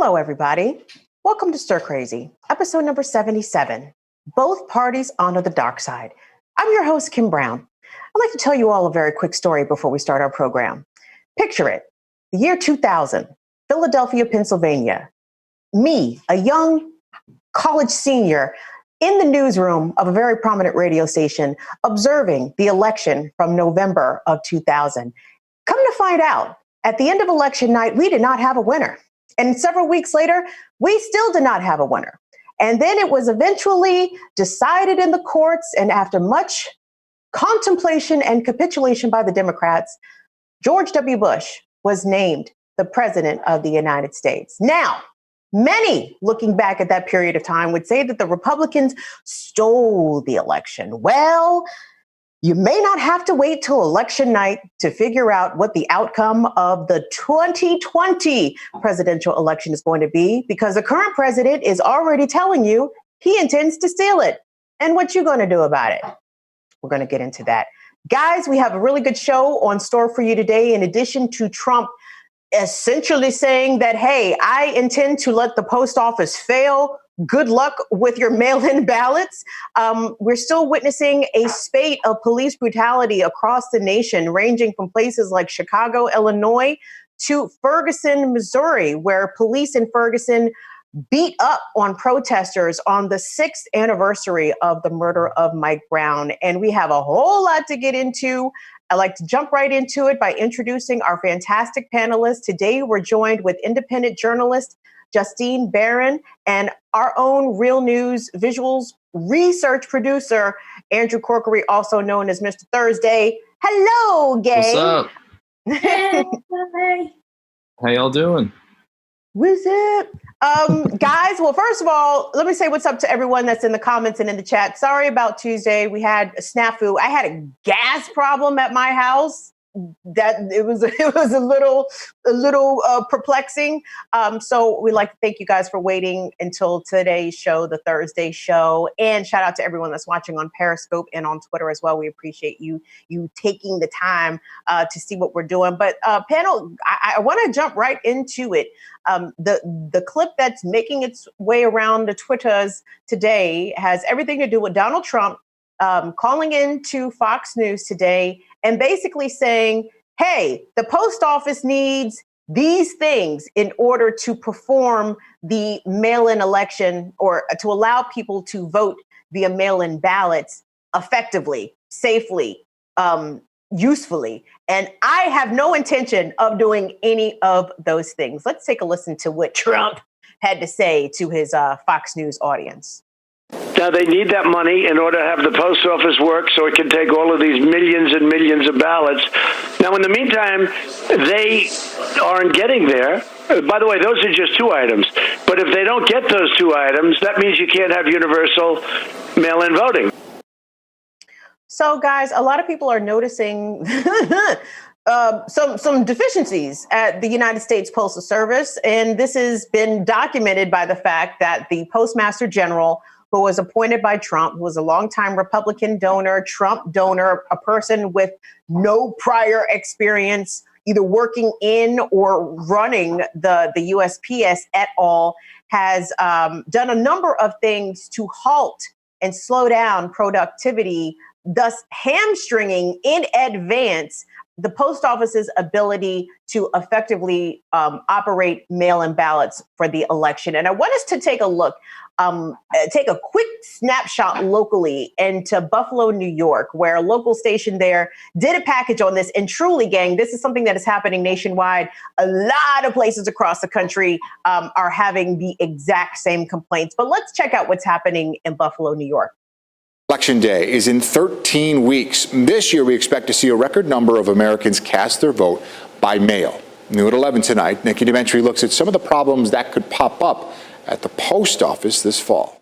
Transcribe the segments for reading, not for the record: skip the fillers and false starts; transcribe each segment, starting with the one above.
Hello, everybody. Welcome to Stir Crazy, episode number 77. Both parties honor the dark side. I'm your host, Kim Brown. I'd like to tell you all a very quick story before we start our program. Picture it, the year 2000, Philadelphia, Pennsylvania. Me, a young college senior, in the newsroom of a very prominent radio station, observing the election from November of 2000. Come to find out, at the end of election night, we did not have a winner. And several weeks later, we still did not have a winner. And then it was eventually decided in the courts, and after much contemplation and capitulation by the Democrats, George W. Bush was named the president of the United States. Now, many looking back at that period of time would say that the Republicans stole the election. Well, you may not have to wait till election night to figure out what the outcome of the 2020 presidential election is going to be, because the current president is already telling you he intends to steal it. And what you going to do about it? We're going to get into that. Guys, we have a really good show on store for you today. In addition to Trump essentially saying that, hey, I intend to let the post office fail. Good luck with your mail-in ballots. We're still witnessing a spate of police brutality across the nation, ranging from places like Chicago, Illinois, to Ferguson, Missouri, where police in Ferguson beat up on protesters on the 6th anniversary of the murder of Mike Brown. And we have a whole lot to get into. I'd like to jump right into it by introducing our fantastic panelists. Today, we're joined with independent journalist Justine Barron and our own Real News Visuals research producer, Andrew Corkery, also known as Mr. Thursday. Hello, gang. What's up? Hey. How y'all doing? What's up? Guys, well, first of all, let me say what's up to everyone that's in the comments and in the chat. Sorry about Tuesday. We had a snafu. I had a gas problem at my house. That it was a little perplexing. So we'd like to thank you guys for waiting until today's show, the Thursday show, and shout out to everyone that's watching on Periscope and on Twitter as well. We appreciate you taking the time to see what we're doing. But panel, I want to jump right into it. The clip that's making its way around the Twitters today has everything to do with Donald Trump calling into Fox News today and basically saying, hey, the post office needs these things in order to perform the mail-in election, or to allow people to vote via mail-in ballots effectively, safely, usefully. And I have no intention of doing any of those things. Let's take a listen to what Trump had to say to his Fox News audience. Now, they need that money in order to have the post office work so it can take all of these millions and millions of ballots. Now, in the meantime, they aren't getting there. By the way, those are just two items. But if they don't get those two items, that means you can't have universal mail-in voting. So, guys, a lot of people are noticing some deficiencies at the United States Postal Service. And this has been documented by the fact that the Postmaster General, who was appointed by Trump, who was a longtime Republican donor, Trump donor, a person with no prior experience either working in or running the USPS at all, has done a number of things to halt and slow down productivity, thus hamstringing in advance the post office's ability to effectively operate mail-in ballots for the election. And I want us to take a look, take a quick snapshot locally into Buffalo, New York, where a local station there did a package on this. And truly, gang, this is something that is happening nationwide. A lot of places across the country are having the exact same complaints. But let's check out what's happening in Buffalo, New York. Election day is in 13 weeks. This year, we expect to see a record number of Americans cast their vote by mail. New at 11 tonight, Nikki Dementri looks at some of the problems that could pop up at the post office this fall.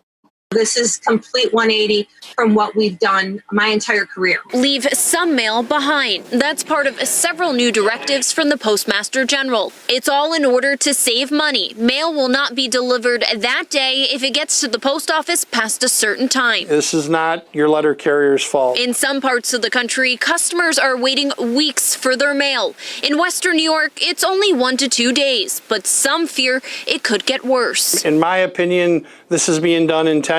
This is complete 180 from what we've done my entire career. Leave some mail behind. That's part of several new directives from the Postmaster General. It's all in order to save money. Mail will not be delivered that day if it gets to the post office past a certain time. This is not your letter carrier's fault. In some parts of the country, customers are waiting weeks for their mail. In Western New York, it's only 1 to 2 days, but some fear it could get worse. In my opinion, this is being done intentionally.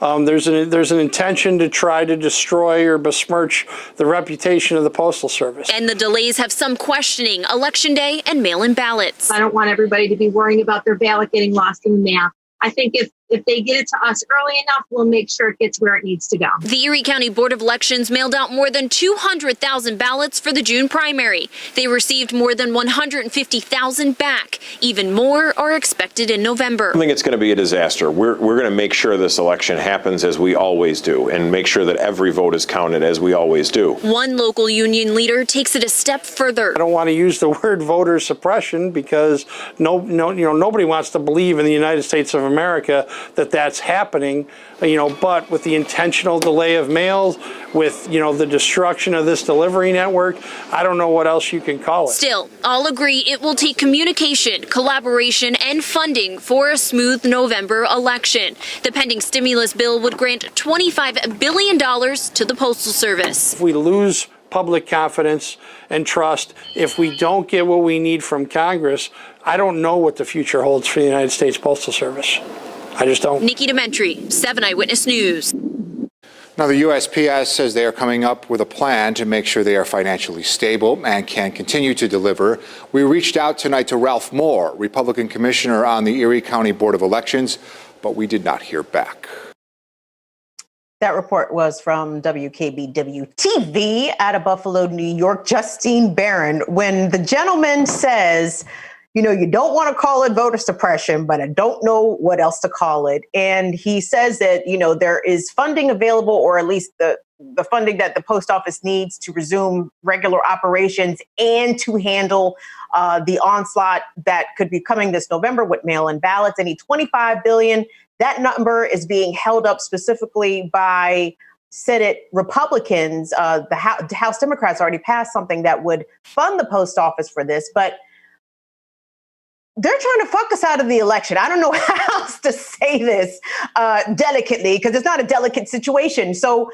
There's an intention to try to destroy or besmirch the reputation of the Postal Service. And the delays have some questioning Election Day and mail-in ballots. I don't want everybody to be worrying about their ballot getting lost in the mail. I think if they get it to us early enough, we'll make sure it gets where it needs to go. The Erie County Board of Elections mailed out more than 200,000 ballots for the June primary. They received more than 150,000 back. Even more are expected in November. I think it's going to be a disaster. We're going to make sure this election happens as we always do and make sure that every vote is counted as we always do. One local union leader takes it a step further. I don't want to use the word voter suppression because nobody wants to believe in the United States of America that that's happening, but with the intentional delay of mail, with, the destruction of this delivery network, I don't know what else you can call it. Still, all agree it will take communication, collaboration, and funding for a smooth November election. The pending stimulus bill would grant $25 billion to the Postal Service. If we lose public confidence and trust, if we don't get what we need from Congress, I don't know what the future holds for the United States Postal Service. I just don't. Nikki Dementri, 7 Eyewitness News. Now, the USPS says they are coming up with a plan to make sure they are financially stable and can continue to deliver. We reached out tonight to Ralph Moore, Republican Commissioner on the Erie County Board of Elections, but we did not hear back. That report was from WKBW-TV out of Buffalo, New York, Justine Barron. When the gentleman says, you don't want to call it voter suppression, but I don't know what else to call it. And he says that, there is funding available, or at least the funding that the post office needs to resume regular operations and to handle the onslaught that could be coming this November with mail-in ballots. They need $25 billion. That number is being held up specifically by Senate Republicans. The House Democrats already passed something that would fund the post office for this, but they're trying to fuck us out of the election. I don't know how else to say this delicately, because it's not a delicate situation. So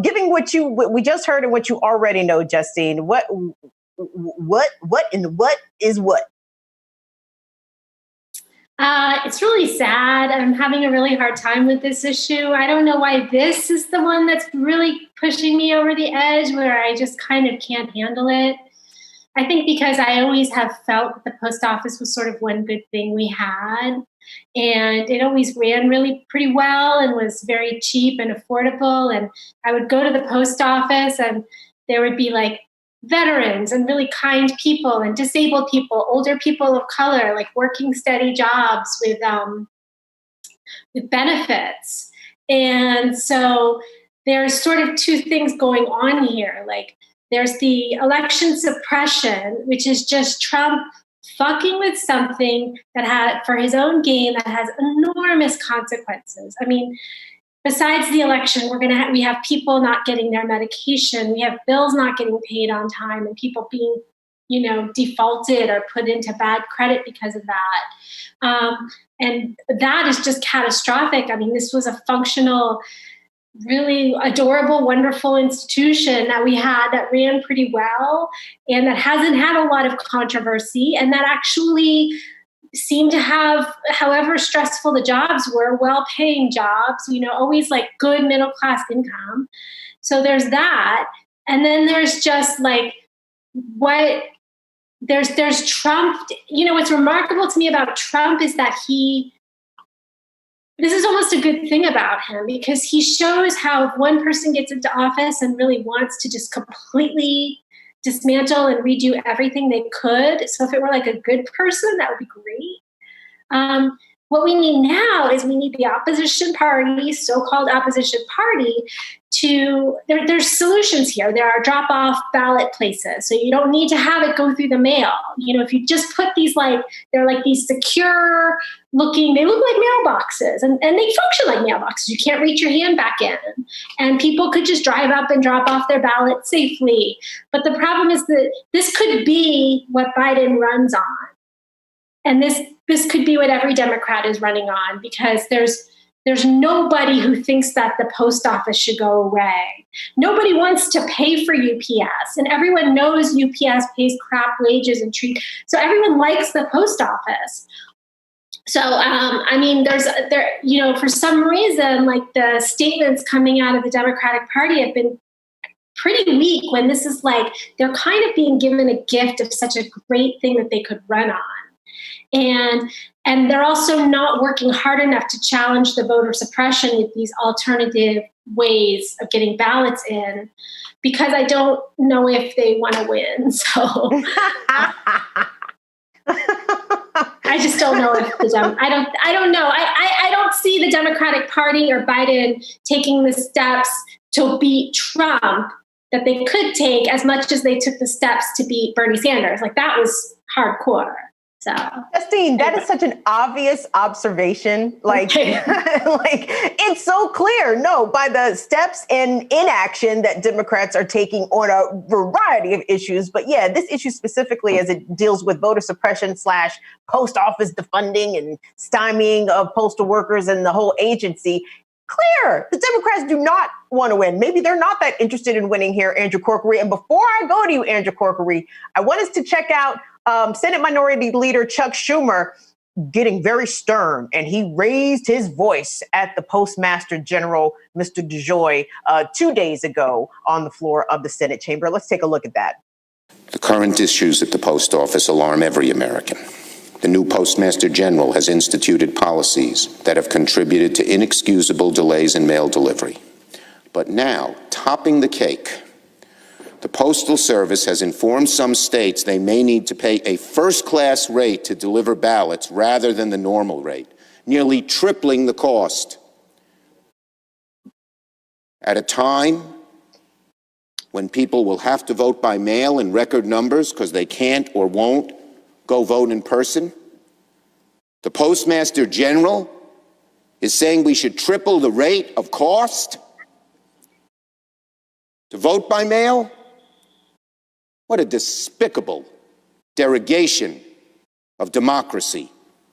giving what we just heard and what you already know, Justine, what is what? It's really sad. I'm having a really hard time with this issue. I don't know why this is the one that's really pushing me over the edge, where I just kind of can't handle it. I think because I always have felt that the post office was sort of one good thing we had, and it always ran really pretty well and was very cheap and affordable. And I would go to the post office and there would be like veterans and really kind people and disabled people, older people of color, like working steady jobs with benefits. And so there's sort of two things going on here. Like, there's the election suppression, which is just Trump fucking with something that had, for his own gain, that has enormous consequences. I mean, besides the election, we have people not getting their medication, we have bills not getting paid on time, and people being, defaulted or put into bad credit because of that. And that is just catastrophic. I mean, this was a functional, really adorable, wonderful institution that we had that ran pretty well and that hasn't had a lot of controversy, and that actually seemed to have, however stressful the jobs were, well-paying jobs, always like good middle-class income. So there's that. And then there's just like there's Trump. What's remarkable to me about Trump is that this is almost a good thing about him, because he shows how if one person gets into office and really wants to just completely dismantle and redo everything, they could. So if it were like a good person, that would be great. What we need now is we need the opposition party, so-called opposition party, there's solutions here. There are drop-off ballot places, so you don't need to have it go through the mail. If you just put these they're like these secure looking, they look like mailboxes, and they function like mailboxes. You can't reach your hand back in, and people could just drive up and drop off their ballot safely. But the problem is that this could be what Biden runs on. And this could be what every Democrat is running on, because there's nobody who thinks that the post office should go away. Nobody wants to pay for UPS, and everyone knows UPS pays crap wages and so everyone likes the post office. So, for some reason, like the statements coming out of the Democratic Party have been pretty weak, when this is like they're kind of being given a gift of such a great thing that they could run on. And they're also not working hard enough to challenge the voter suppression with these alternative ways of getting ballots in, because I don't know if they want to win. So I just don't know if I don't know. I don't see the Democratic Party or Biden taking the steps to beat Trump that they could take, as much as they took the steps to beat Bernie Sanders. Like, that was hardcore. So, Justine, that is such an obvious observation. Like it's so clear. No, by the steps and inaction that Democrats are taking on a variety of issues. But yeah, this issue specifically, as it deals with voter suppression / post office defunding and stymieing of postal workers and the whole agency. Clear. The Democrats do not want to win. Maybe they're not that interested in winning here, Andrew Corkery. And before I go to you, Andrew Corkery, I want us to check out Senate Minority Leader Chuck Schumer getting very stern, and he raised his voice at the Postmaster General, Mr. DeJoy, 2 days ago on the floor of the Senate chamber. Let's take a look at that. The current issues at the post office alarm every American. The new Postmaster General has instituted policies that have contributed to inexcusable delays in mail delivery. But now, topping the cake, the Postal Service has informed some states they may need to pay a first-class rate to deliver ballots rather than the normal rate, nearly tripling the cost. At a time when people will have to vote by mail in record numbers because they can't or won't go vote in person, the Postmaster General is saying we should triple the rate of cost to vote by mail? What a despicable derogation of democracy.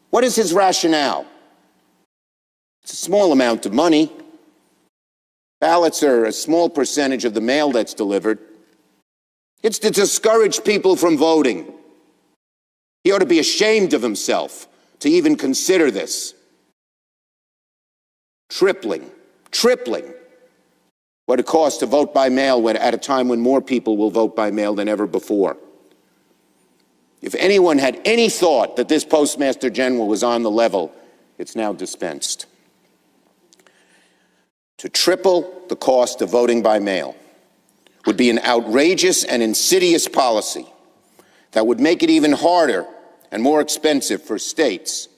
What is his rationale? It's a small amount of money. Ballots are a small percentage of the mail that's delivered. It's to discourage people from voting. He ought to be ashamed of himself to even consider this. Tripling what it costs to vote by mail at a time when more people will vote by mail than ever before. If anyone had any thought that this Postmaster General was on the level, it's now dispensed. To triple the cost of voting by mail would be an outrageous and insidious policy that would make it even harder and more expensive for states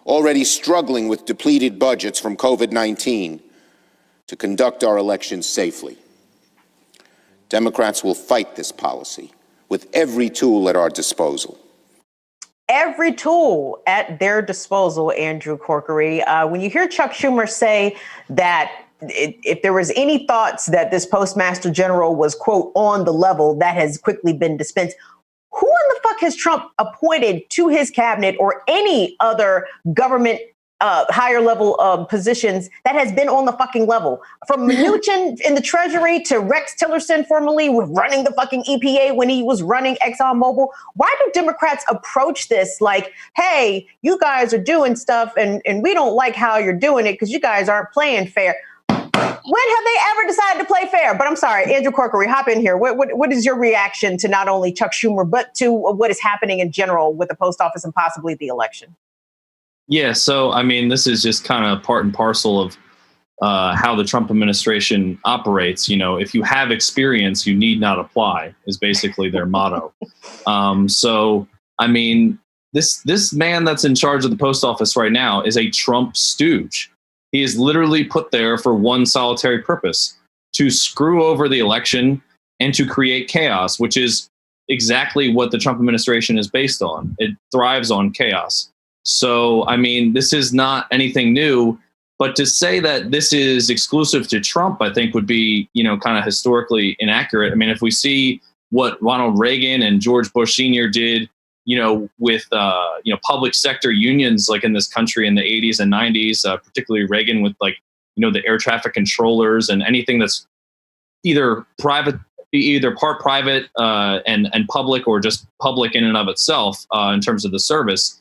already struggling with depleted budgets from COVID-19 to conduct our elections safely. Democrats will fight this policy with every tool at our disposal. Every tool at their disposal, Andrew Corkery. When you hear Chuck Schumer say that if there was any thoughts that this Postmaster General was, quote, on the level, that has quickly been dispensed. Who in the fuck has Trump appointed to his cabinet or any other government higher level positions that has been on the fucking level? From Mnuchin in the Treasury to Rex Tillerson, formerly running the fucking EPA when he was running ExxonMobil. Why do Democrats approach this like, hey, you guys are doing stuff and we don't like how you're doing it because you guys aren't playing fair? When have they ever decided to play fair? But I'm sorry, Andrew Corkery, hop in here. What is your reaction to not only Chuck Schumer, but to what is happening in general with the post office and possibly the election? Yeah, so, I mean, this is just kind of part and parcel of how the Trump administration operates. You know, if you have experience, you need not apply, is basically their motto. So, I mean, this man that's in charge of the post office right now is a Trump stooge. He is literally put there for one solitary purpose: to screw over the election and to create chaos, which is exactly what the Trump administration is based on. It thrives on chaos. So, I mean, this is not anything new, but to say that this is exclusive to Trump, I think would be, kind of historically inaccurate. I mean, if we see what Ronald Reagan and George Bush Sr. did, with, public sector unions, like in this country in the 80s and 90s, particularly Reagan with the air traffic controllers and anything that's either part private and public, or just public in and of itself in terms of the service.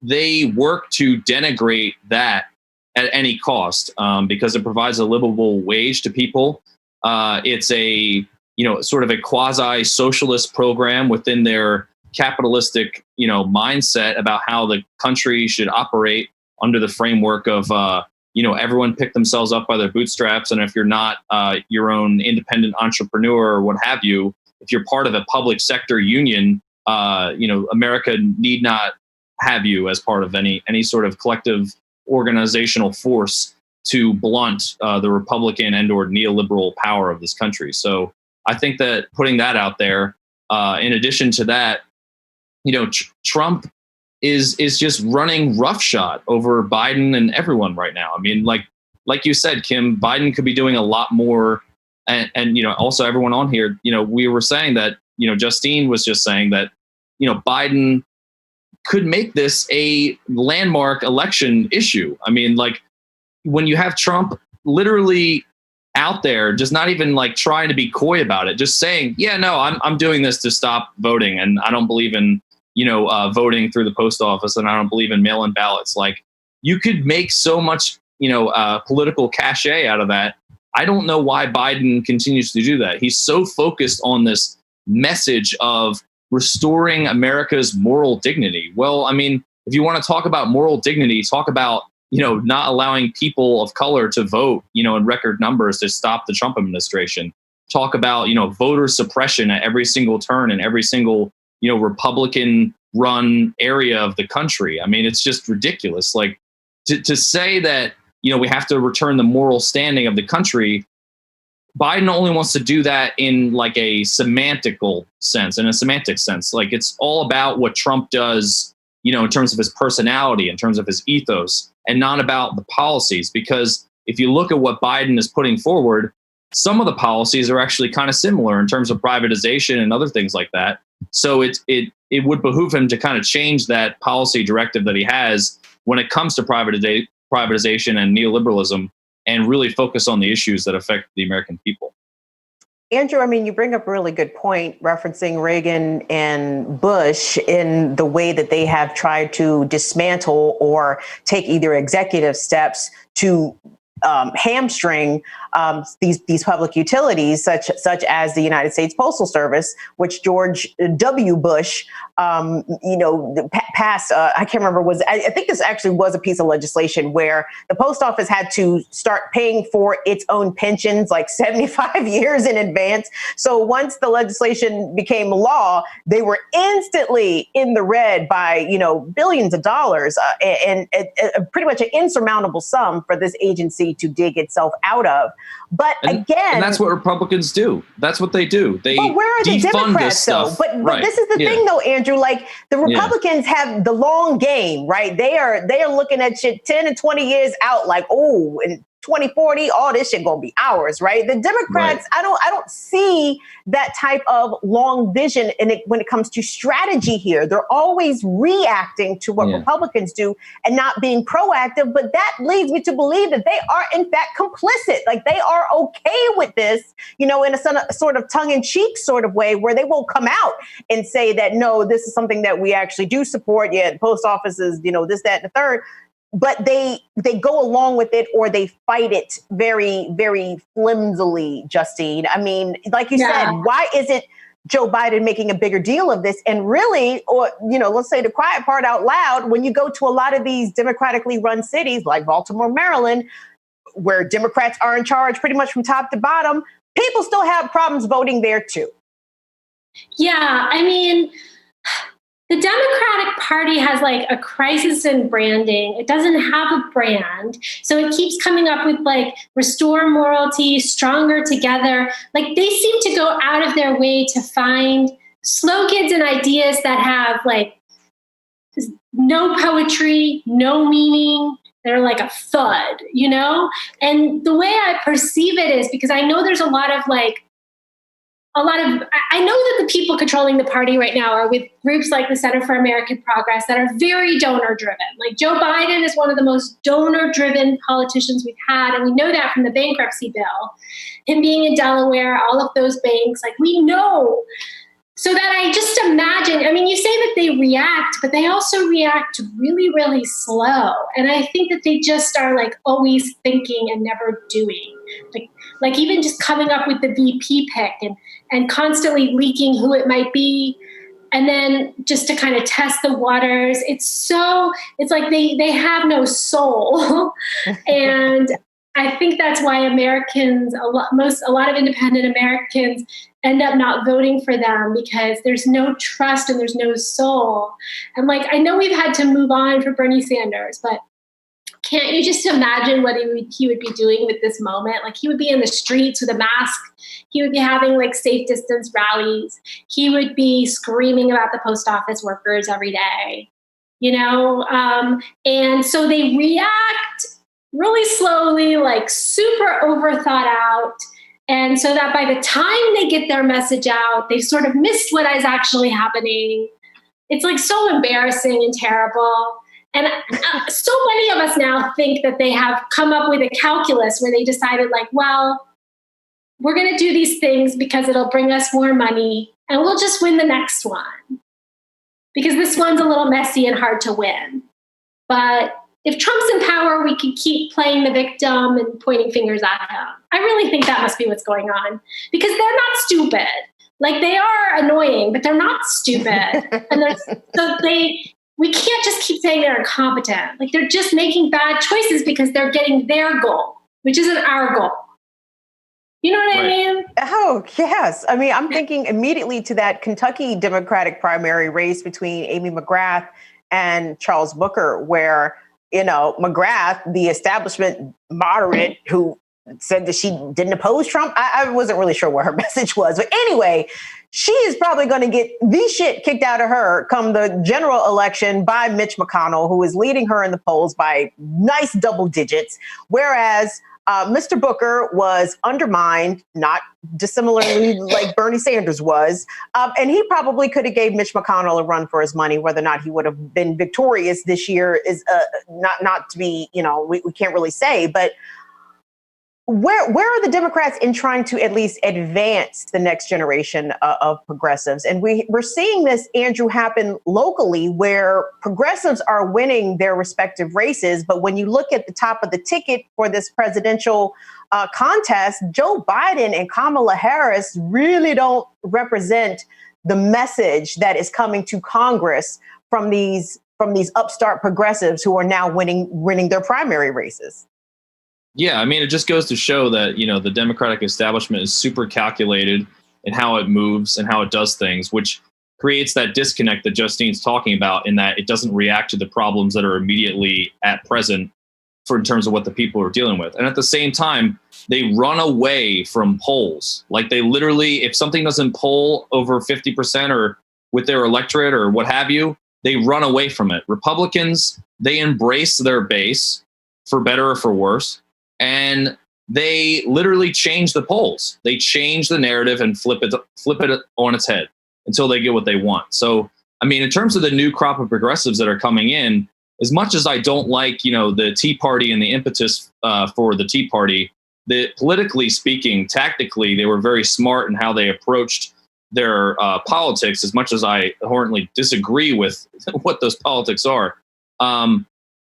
They work to denigrate that at any cost because it provides a livable wage to people. It's a sort of a quasi-socialist program within their capitalistic mindset about how the country should operate under the framework of everyone pick themselves up by their bootstraps, and if you're not your own independent entrepreneur or what have you, if you're part of a public sector union, America need not have you as part of any sort of collective organizational force to blunt the Republican and or neoliberal power of this country. So I think that putting that out there, in addition to that, Trump is just running roughshod over Biden and everyone right now. I mean, like you said, Kim, Biden could be doing a lot more. And also everyone on here, we were saying that, Justine was just saying that, Biden could make this a landmark election issue. I mean, when you have Trump literally out there, just not even trying to be coy about it, just saying, yeah, no, I'm doing this to stop voting. And I don't believe in, voting through the post office, and I don't believe in mail-in ballots. You could make so much, political cachet out of that. I don't know why Biden continues to do that. He's so focused on this message of restoring America's moral dignity. Well, I mean, if you want to talk about moral dignity, talk about, not allowing people of color to vote, in record numbers to stop the Trump administration. Talk about, voter suppression at every single turn in every single, Republican run area of the country. I mean, it's just ridiculous. To say that, we have to return the moral standing of the country. Biden only wants to do that in a semantical sense, in a semantic sense. It's all about what Trump does, in terms of his personality, in terms of his ethos, and not about the policies. Because if you look at what Biden is putting forward, some of the policies are actually kind of similar in terms of privatization and other things like that. So it would behoove him to kind of change that policy directive that he has when it comes to privatization and neoliberalism, and really focus on the issues that affect the American people. Andrew, I mean, you bring up a really good point referencing Reagan and Bush in the way that they have tried to dismantle or take either executive steps to hamstring these public utilities, such as the United States Postal Service, which George W. Bush, passed. I can't remember. I think this actually was a piece of legislation where the post office had to start paying for its own pensions 75 years in advance. So once the legislation became law, they were instantly in the red by billions of dollars, and pretty much an insurmountable sum for this agency to dig itself out of. But and that's what Republicans do. That's what they do. They but where are the Democrats though? But this is the thing though, Andrew. The Republicans have the long game, right? They are looking at shit 10 and 20 years out. In 2040, all this shit gonna be ours, right? The Democrats, right. I don't see that type of long vision when it comes to strategy here. They're always reacting to what Republicans do and not being proactive. But that leads me to believe that they are in fact complicit. They are okay with this, in a sort of tongue-in-cheek sort of way, where they won't come out and say that, no, this is something that we actually do support. Yeah, the post office is, this, that, and the third. But they go along with it, or they fight it very, very flimsily, Justine. I mean, like you said, why isn't Joe Biden making a bigger deal of this? And really, or, let's say the quiet part out loud, when you go to a lot of these democratically run cities like Baltimore, Maryland, where Democrats are in charge pretty much from top to bottom, people still have problems voting there too. Yeah, I mean, the Democratic Party has like a crisis in branding. It doesn't have a brand. So it keeps coming up with like restore morality, stronger together. Like they seem to go out of their way to find slogans and ideas that have like no poetry, no meaning. They're like a thud, you know? And the way I perceive it is because I know there's I know that the people controlling the party right now are with groups like the Center for American Progress that are very donor driven. Like Joe Biden is one of the most donor driven politicians we've had. And we know that from the bankruptcy bill, him being in Delaware, all of those banks, like we know. So that I just imagine, I mean, you say that they react, but they also react really, really slow. And I think that they just are like always thinking and never doing. Like even just coming up with the VP pick and constantly leaking who it might be. And then just to kind of test the waters. It's like they have no soul. And I think that's why Americans, a lot of independent Americans end up not voting for them because there's no trust and there's no soul. And like, I know we've had to move on for Bernie Sanders, but can't you just imagine what he would be doing with this moment? Like he would be in the streets with a mask. He would be having like safe distance rallies. He would be screaming about the post office workers every day, you know? And so they react really slowly, like super overthought out. And so that by the time they get their message out, they've sort of missed what is actually happening. It's like so embarrassing and terrible. And so many of us now think that they have come up with a calculus where they decided like, well, we're going to do these things because it'll bring us more money and we'll just win the next one. Because this one's a little messy and hard to win. But if Trump's in power, we could keep playing the victim and pointing fingers at him. I really think that must be what's going on because they're not stupid. Like they are annoying, but they're not stupid. We can't just keep saying they're incompetent. Like they're just making bad choices because they're getting their goal, which isn't our goal. You know what I mean? Oh, yes. I mean, I'm thinking immediately to that Kentucky Democratic primary race between Amy McGrath and Charles Booker, where McGrath, the establishment moderate who said that she didn't oppose Trump. I wasn't really sure what her message was. But anyway, she is probably going to get the shit kicked out of her come the general election by Mitch McConnell, who is leading her in the polls by nice double digits. Whereas Mr. Booker was undermined, not dissimilarly like Bernie Sanders was. And he probably could have gave Mitch McConnell a run for his money. Whether or not he would have been victorious this year is not to be, we can't really say. But where are the Democrats in trying to at least advance the next generation of progressives? And we're seeing this, Andrew, happen locally where progressives are winning their respective races. But when you look at the top of the ticket for this presidential contest, Joe Biden and Kamala Harris really don't represent the message that is coming to Congress from these upstart progressives who are now winning their primary races. Yeah, I mean, it just goes to show that, the Democratic establishment is super calculated in how it moves and how it does things, which creates that disconnect that Justine's talking about in that it doesn't react to the problems that are immediately at present in terms of what the people are dealing with. And at the same time, they run away from polls. Like they literally, if something doesn't poll over 50% or with their electorate or what have you, they run away from it. Republicans, they embrace their base for better or for worse. And they literally change the polls. They change the narrative and flip it on its head until they get what they want. So, I mean, in terms of the new crop of progressives that are coming in, as much as I don't like, the Tea Party and the impetus for the Tea Party, politically speaking, tactically, they were very smart in how they approached their politics, as much as I abhorrently disagree with what those politics are.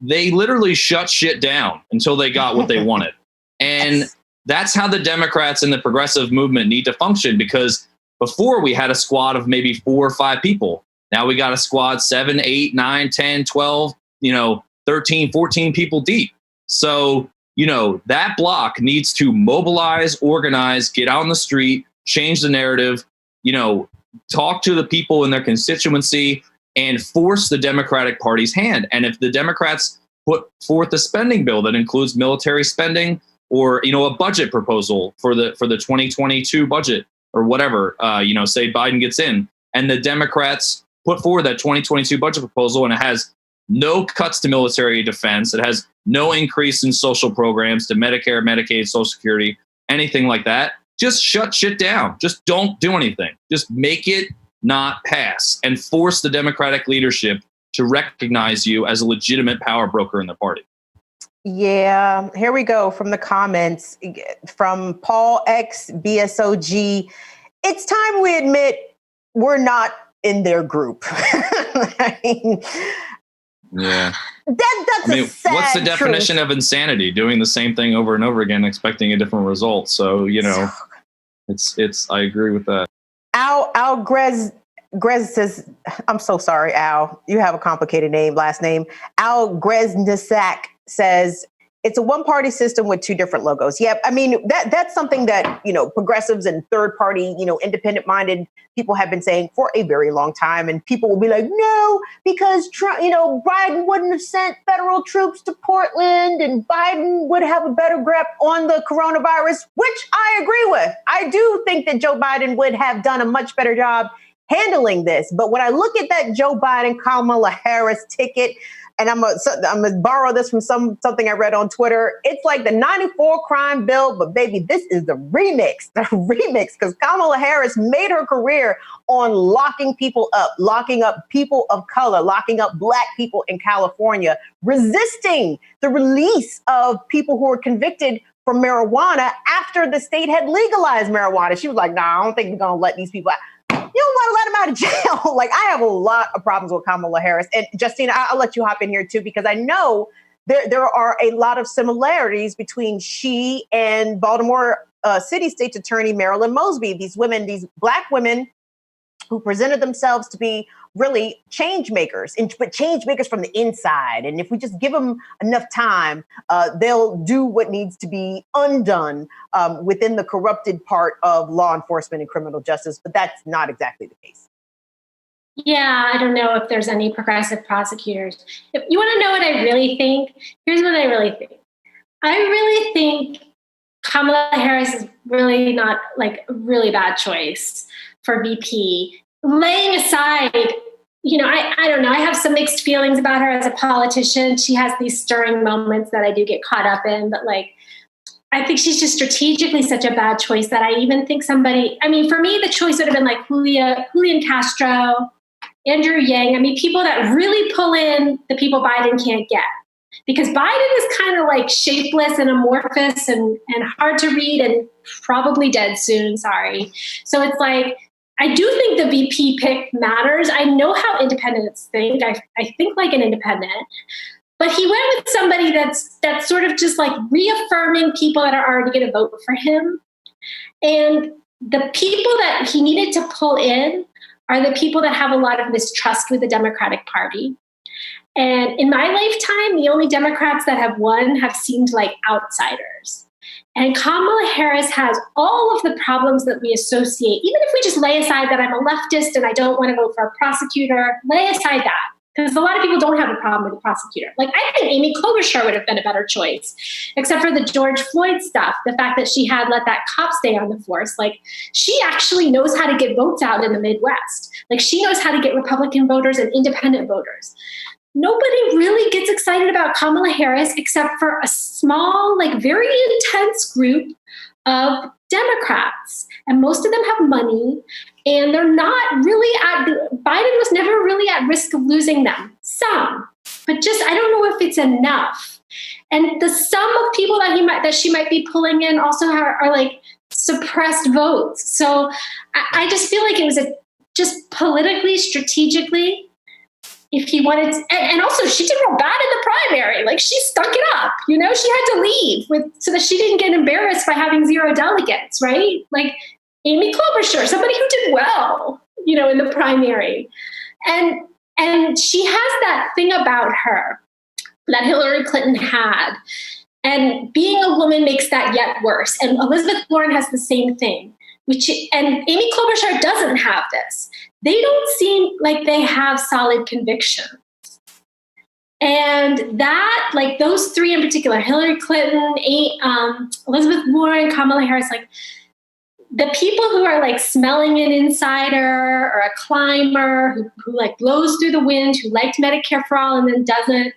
They literally shut shit down until they got what they wanted. And that's how the Democrats and the progressive movement need to function, because before we had a squad of maybe 4 or 5 people. Now we got a squad 7, 8, 9, 10, 12, 13, 14 people deep. So, that block needs to mobilize, organize, get out on the street, change the narrative, talk to the people in their constituency, and force the Democratic Party's hand. And if the Democrats put forth a spending bill that includes military spending, or a budget proposal for the 2022 budget, or whatever, say Biden gets in, and the Democrats put forward that 2022 budget proposal, and it has no cuts to military defense, it has no increase in social programs to Medicare, Medicaid, Social Security, anything like that, just shut shit down. Just don't do anything. Just make it not pass, and force the Democratic leadership to recognize you as a legitimate power broker in the party. Yeah, here we go from the comments from Paul X BSOG. It's time we admit we're not in their group. Yeah. That's a sad what's the definition of insanity? Doing the same thing over and over again, expecting a different result. So, it's I agree with that. Al Grez says, I'm so sorry, Al. You have a complicated last name. Al Greznisak says, it's a one-party system with two different logos. Yep. I mean, that's something that, progressives and third-party, independent-minded people have been saying for a very long time. And people will be like, no, because Trump, Biden wouldn't have sent federal troops to Portland, and Biden would have a better grip on the coronavirus, which I agree with. I do think that Joe Biden would have done a much better job handling this. But when I look at that Joe Biden, Kamala Harris ticket, and I'm gonna borrow this from something I read on Twitter. It's like the 94 crime bill, but baby, this is the remix, because Kamala Harris made her career on locking people up, locking up people of color, locking up Black people in California, resisting the release of people who were convicted for marijuana after the state had legalized marijuana. She was like, nah, I don't think we're gonna let these people out. You don't want to let him out of jail. Like, I have a lot of problems with Kamala Harris. And Justine, I'll let you hop in here too, because I know there are a lot of similarities between she and Baltimore City State's Attorney Marilyn Mosby. These Black women who presented themselves to be really change makers, but change makers from the inside. And if we just give them enough time, they'll do what needs to be undone within the corrupted part of law enforcement and criminal justice. But that's not exactly the case. Yeah, I don't know if there's any progressive prosecutors. If you want to know what I really think, here's what I really think. I really think Kamala Harris is really not like a really bad choice for VP. Laying aside, I don't know. I have some mixed feelings about her as a politician. She has these stirring moments that I do get caught up in, but I think she's just strategically such a bad choice that I even think for me, the choice would have been like Julian Castro, Andrew Yang. People that really pull in the people Biden can't get. Because Biden is kind of like shapeless and amorphous and hard to read and probably dead soon. Sorry. So it's like, I do think the VP pick matters. I know how independents think. I think like an independent. But he went with somebody that's sort of just like reaffirming people that are already going to vote for him. And the people that he needed to pull in are the people that have a lot of mistrust with the Democratic Party. And in my lifetime, the only Democrats that have won have seemed like outsiders. And Kamala Harris has all of the problems that we associate, even if we just lay aside that I'm a leftist and I don't want to vote for a prosecutor, lay aside that. Because a lot of people don't have a problem with a prosecutor. Like, I think Amy Klobuchar would have been a better choice, except for the George Floyd stuff, the fact that she had let that cop stay on the force. Like, she actually knows how to get votes out in the Midwest. Like, she knows how to get Republican voters and independent voters. Nobody really gets excited about Kamala Harris except for a small, very intense group of Democrats. And most of them have money, and they're not really Biden was never really at risk of losing them. Some, but just, I don't know if it's enough. And the sum of people that she might be pulling in also are like suppressed votes. So I just feel like it was just politically, strategically, if he wanted to, and also she did real bad in the primary. Like, she stuck it up, she had to leave so that she didn't get embarrassed by having 0 delegates, right? Like Amy Klobuchar, somebody who did well, in the primary. And she has that thing about her that Hillary Clinton had. And being a woman makes that yet worse. And Elizabeth Warren has the same thing. And Amy Klobuchar doesn't have this. they don't seem like they have solid conviction. And that, like those three in particular, Hillary Clinton, Elizabeth Warren, Kamala Harris, like the people who are like smelling an insider or a climber who like blows through the wind, who liked Medicare for all and then doesn't,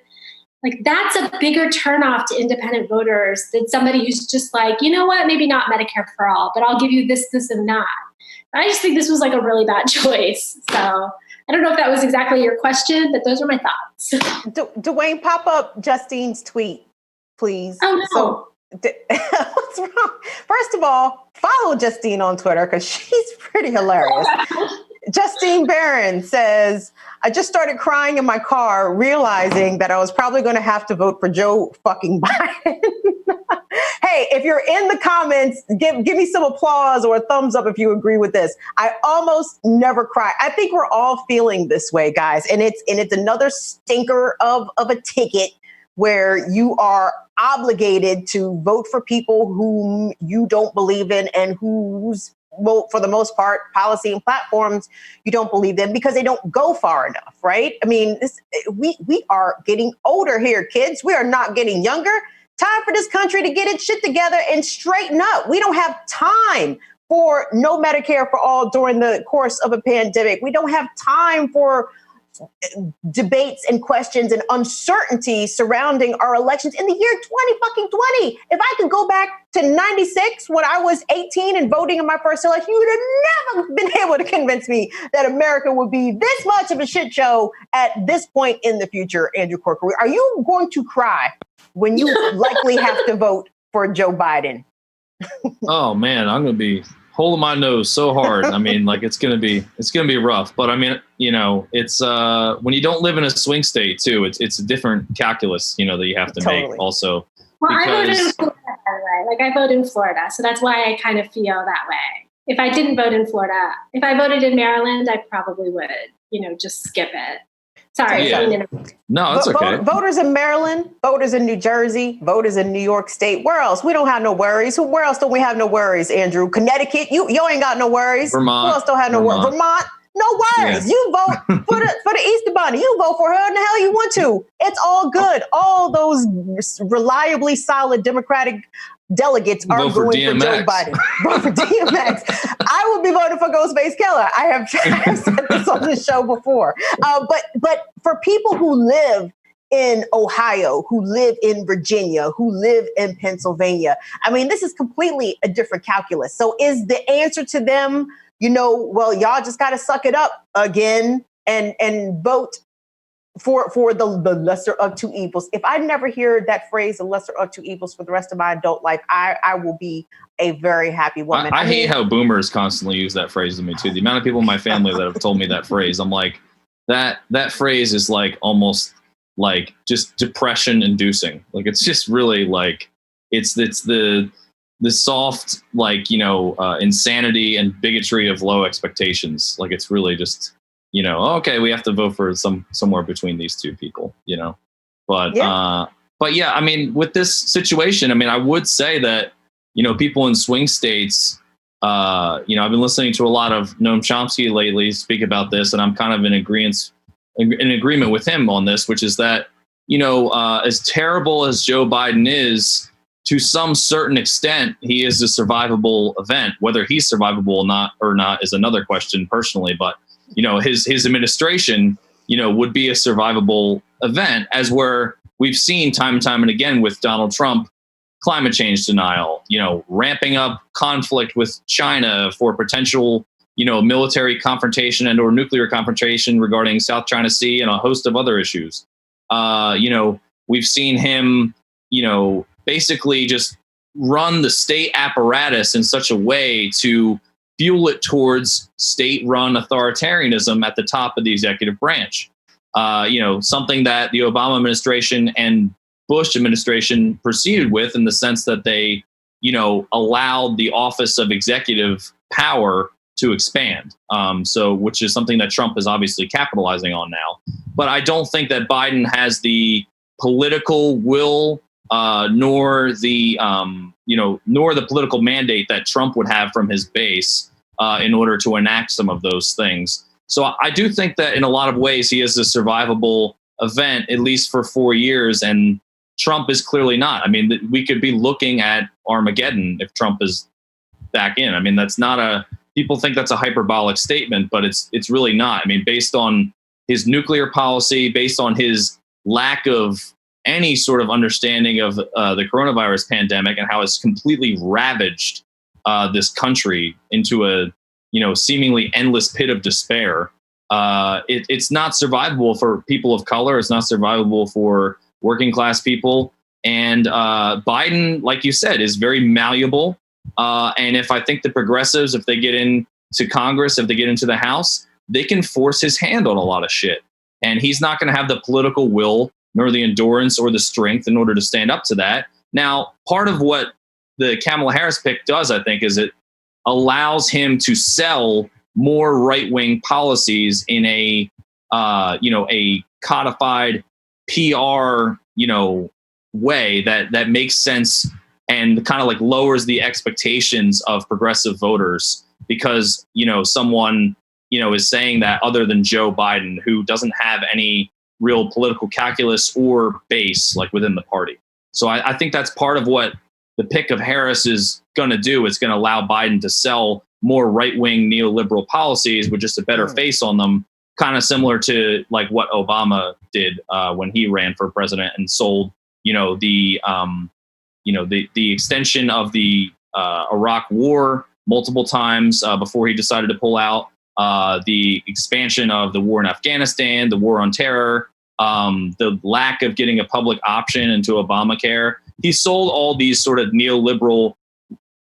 like that's a bigger turnoff to independent voters than somebody who's just like, you know what, maybe not Medicare for all, but I'll give you this, this, and that. I just think this was like a really bad choice. So I don't know if that was exactly your question, but those are my thoughts. Dwayne, pop up Justine's tweet, please. Oh, no. So, what's wrong? First of all, follow Justine on Twitter because she's pretty hilarious. Justine Barron says, I just started crying in my car, realizing that I was probably going to have to vote for Joe fucking Biden. Hey, if you're in the comments, give me some applause or a thumbs up if you agree with this. I almost never cry. I think we're all feeling this way, guys. And it's another stinker of a ticket where you are obligated to vote for people whom you don't believe in and whose, well, for the most part, policy and platforms you don't believe in because they don't go far enough, right? I mean, we are getting older here, kids. We are not getting younger. Time for this country to get its shit together and straighten up. We don't have time for no Medicare for all during the course of a pandemic. We don't have time for debates and questions and uncertainty surrounding our elections in the year 2020. If I could go back to 96 when I was 18 and voting in my first election, you would have never been able to convince me that America would be this much of a shit show at this point in the future. Andrew Corkery, are you going to cry when you likely have to vote for Joe Biden? Oh man, I'm going to be holding my nose so hard. I mean, like it's going to be rough, but I mean, you know, it's when you don't live in a swing state too, it's a different calculus, you know, that you have to make also. Well, I voted in Florida, by the way. Like I voted in Florida, so that's why I kind of feel that way. If I didn't vote in Florida, if I voted in Maryland, I probably would, you know, just skip it. Sorry. Yeah. No, that's okay. Voters in Maryland, voters in New Jersey, voters in New York State. Where else? We don't have no worries. Where else don't we have no worries, Andrew? Connecticut, you ain't got no worries. Vermont. Who else don't have no worries? Vermont, no worries. Yeah. You vote for the Easter Bunny. You vote for her in the hell you want to. It's all good. All those reliably solid Democratic delegates are going for Joe Biden. Vote for DMX. I would be voting for Ghostface Killer. I have said this on the show before. But for people who live in Ohio, who live in Virginia, who live in Pennsylvania, I mean, this is completely a different calculus. So is the answer to them, you know, well, y'all just got to suck it up again and vote for the lesser of two evils. If I never hear that phrase, the lesser of two evils, for the rest of my adult life, I will be a very happy woman. I hate how boomers constantly use that phrase to me too. The amount of people in my family that have told me that phrase, I'm like, that phrase is like almost like just depression inducing. Like it's just really like it's the soft, like, you know, insanity and bigotry of low expectations. Like it's really just, you know, okay, we have to vote for somewhere between these two people, you know, but yeah, I mean, with this situation, I mean, I would say that, you know, people in swing states, you know, I've been listening to a lot of Noam Chomsky lately speak about this, and I'm kind of in agreement with him on this, which is that, you know, as terrible as Joe Biden is, to some certain extent, he is a survivable event. Whether he's survivable or not is another question personally, but you know, his administration, you know, would be a survivable event, as we've seen time and time and again with Donald Trump, climate change denial, you know, ramping up conflict with China for potential, you know, military confrontation and or nuclear confrontation regarding South China Sea and a host of other issues. You know, we've seen him, you know, basically just run the state apparatus in such a way to fuel it towards state-run authoritarianism at the top of the executive branch. You know, something that the Obama administration and Bush administration proceeded with, in the sense that they, you know, allowed the office of executive power to expand. So, which is something that Trump is obviously capitalizing on now. But I don't think that Biden has the political will, nor the political mandate that Trump would have from his base in order to enact some of those things. So I do think that in a lot of ways he is a survivable event, at least for 4 years. And Trump is clearly not. I mean, we could be looking at Armageddon if Trump is back in. I mean, that's not people think that's a hyperbolic statement, but it's really not. I mean, based on his nuclear policy, based on his lack of any sort of understanding of the coronavirus pandemic and how it's completely ravaged this country into a seemingly endless pit of despair. It's not survivable for people of color. It's not survivable for working class people. And Biden, like you said, is very malleable. And if I think the progressives, if they get into Congress, if they get into the House, they can force his hand on a lot of shit. And he's not going to have the political will, nor the endurance or the strength in order to stand up to that. Now, part of what the Kamala Harris pick does, I think, is it allows him to sell more right-wing policies in a codified PR, way that makes sense and kind of like lowers the expectations of progressive voters because, someone, is saying that other than Joe Biden, who doesn't have any real political calculus or base like within the party. So I think that's part of what the pick of Harris is going to do. It's going to allow Biden to sell more right-wing neoliberal policies with just a better face on them, kind of similar to like what Obama did when he ran for president and sold, the extension of the Iraq War multiple times before he decided to pull out, the expansion of the war in Afghanistan, the war on terror, the lack of getting a public option into Obamacare. He sold all these sort of neoliberal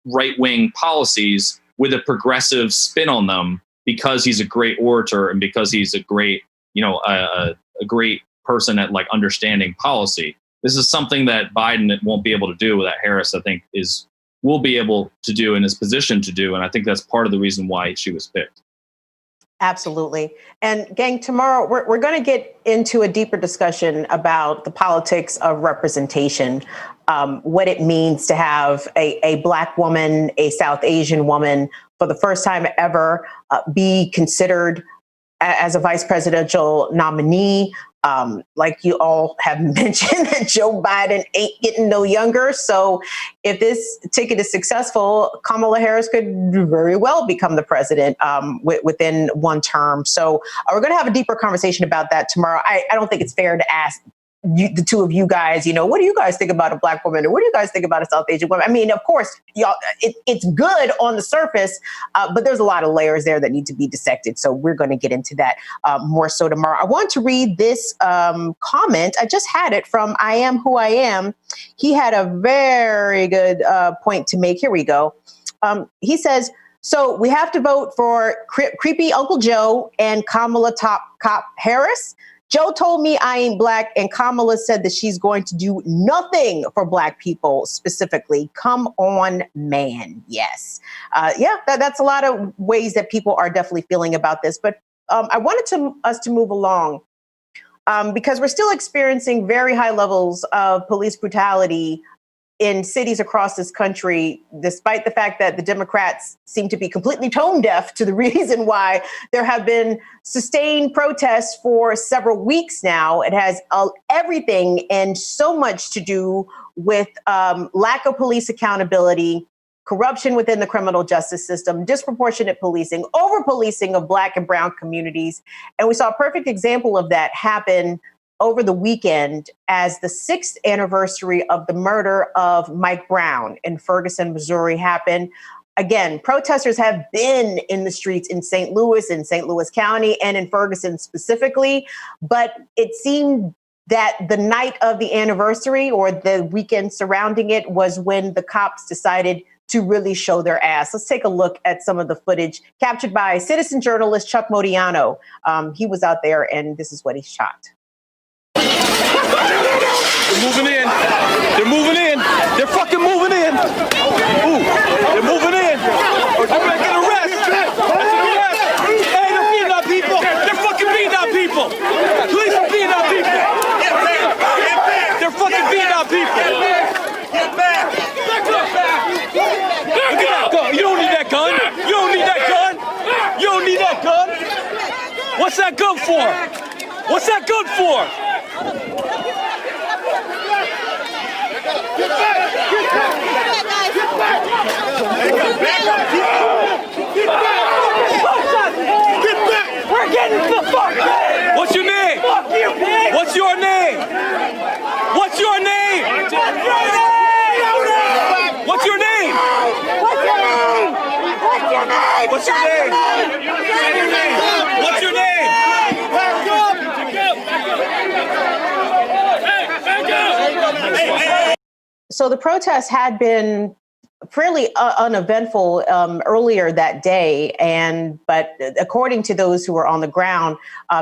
right-wing policies with a progressive spin on them because he's a great orator and because he's a great, a great person at like understanding policy. This is something that Biden won't be able to do, that Harris, I think, will be able to do and is positioned to do. And I think that's part of the reason why she was picked. Absolutely. And gang, tomorrow we're going to get into a deeper discussion about the politics of representation, what it means to have a Black woman, a South Asian woman, for the first time ever, be considered as a vice presidential nominee. Like you all have mentioned, that Joe Biden ain't getting no younger. So if this ticket is successful, Kamala Harris could very well become the president within one term. So we're going to have a deeper conversation about that tomorrow. I don't think it's fair to ask the two of you guys, what do you guys think about a Black woman? Or what do you guys think about a South Asian woman? I mean, of course, y'all, it's good on the surface, but there's a lot of layers there that need to be dissected. So we're going to get into that more so tomorrow. I want to read this comment. I just had it from I Am Who I Am. He had a very good point to make. Here we go. He says, so we have to vote for creepy Uncle Joe and Kamala Top Cop Harris. Joe told me I ain't Black, and Kamala said that she's going to do nothing for Black people specifically. Come on, man. Yes. That's a lot of ways that people are definitely feeling about this. But I wanted us to move along because we're still experiencing very high levels of police brutality in cities across this country, despite the fact that the Democrats seem to be completely tone deaf to the reason why there have been sustained protests for several weeks now. It has everything and so much to do with lack of police accountability, corruption within the criminal justice system, disproportionate policing, over-policing of Black and brown communities. And we saw a perfect example of that happen over the weekend as the 6th anniversary of the murder of Mike Brown in Ferguson, Missouri happened. Again, protesters have been in the streets in St. Louis County, and in Ferguson specifically, but it seemed that the night of the anniversary or the weekend surrounding it was when the cops decided to really show their ass. Let's take a look at some of the footage captured by citizen journalist Chuck Modiano. He was out there, and this is what he shot. They're moving in. They're moving in. They're fucking moving in. Ooh, they're moving in. I'm gonna get arrested. That's an arrest. Hey, they're beating our people. They're fucking beating our people. Police are beating our people. They're fucking beating our people. Get back. Look at that gun. You don't need that gun. You don't need that gun. You don't need that gun. What's that good for? What's that good for? Get back! Get back! Get back! Get back! Get back! We're getting the fuck back! What's your name? Fuck you, pig! What's your name? What's your name? What's your name? What's your name? What's your name? What's your name? What's your name? Say your name. What's your name? Back up! So the protests had been fairly uneventful earlier that day, but according to those who were on the ground,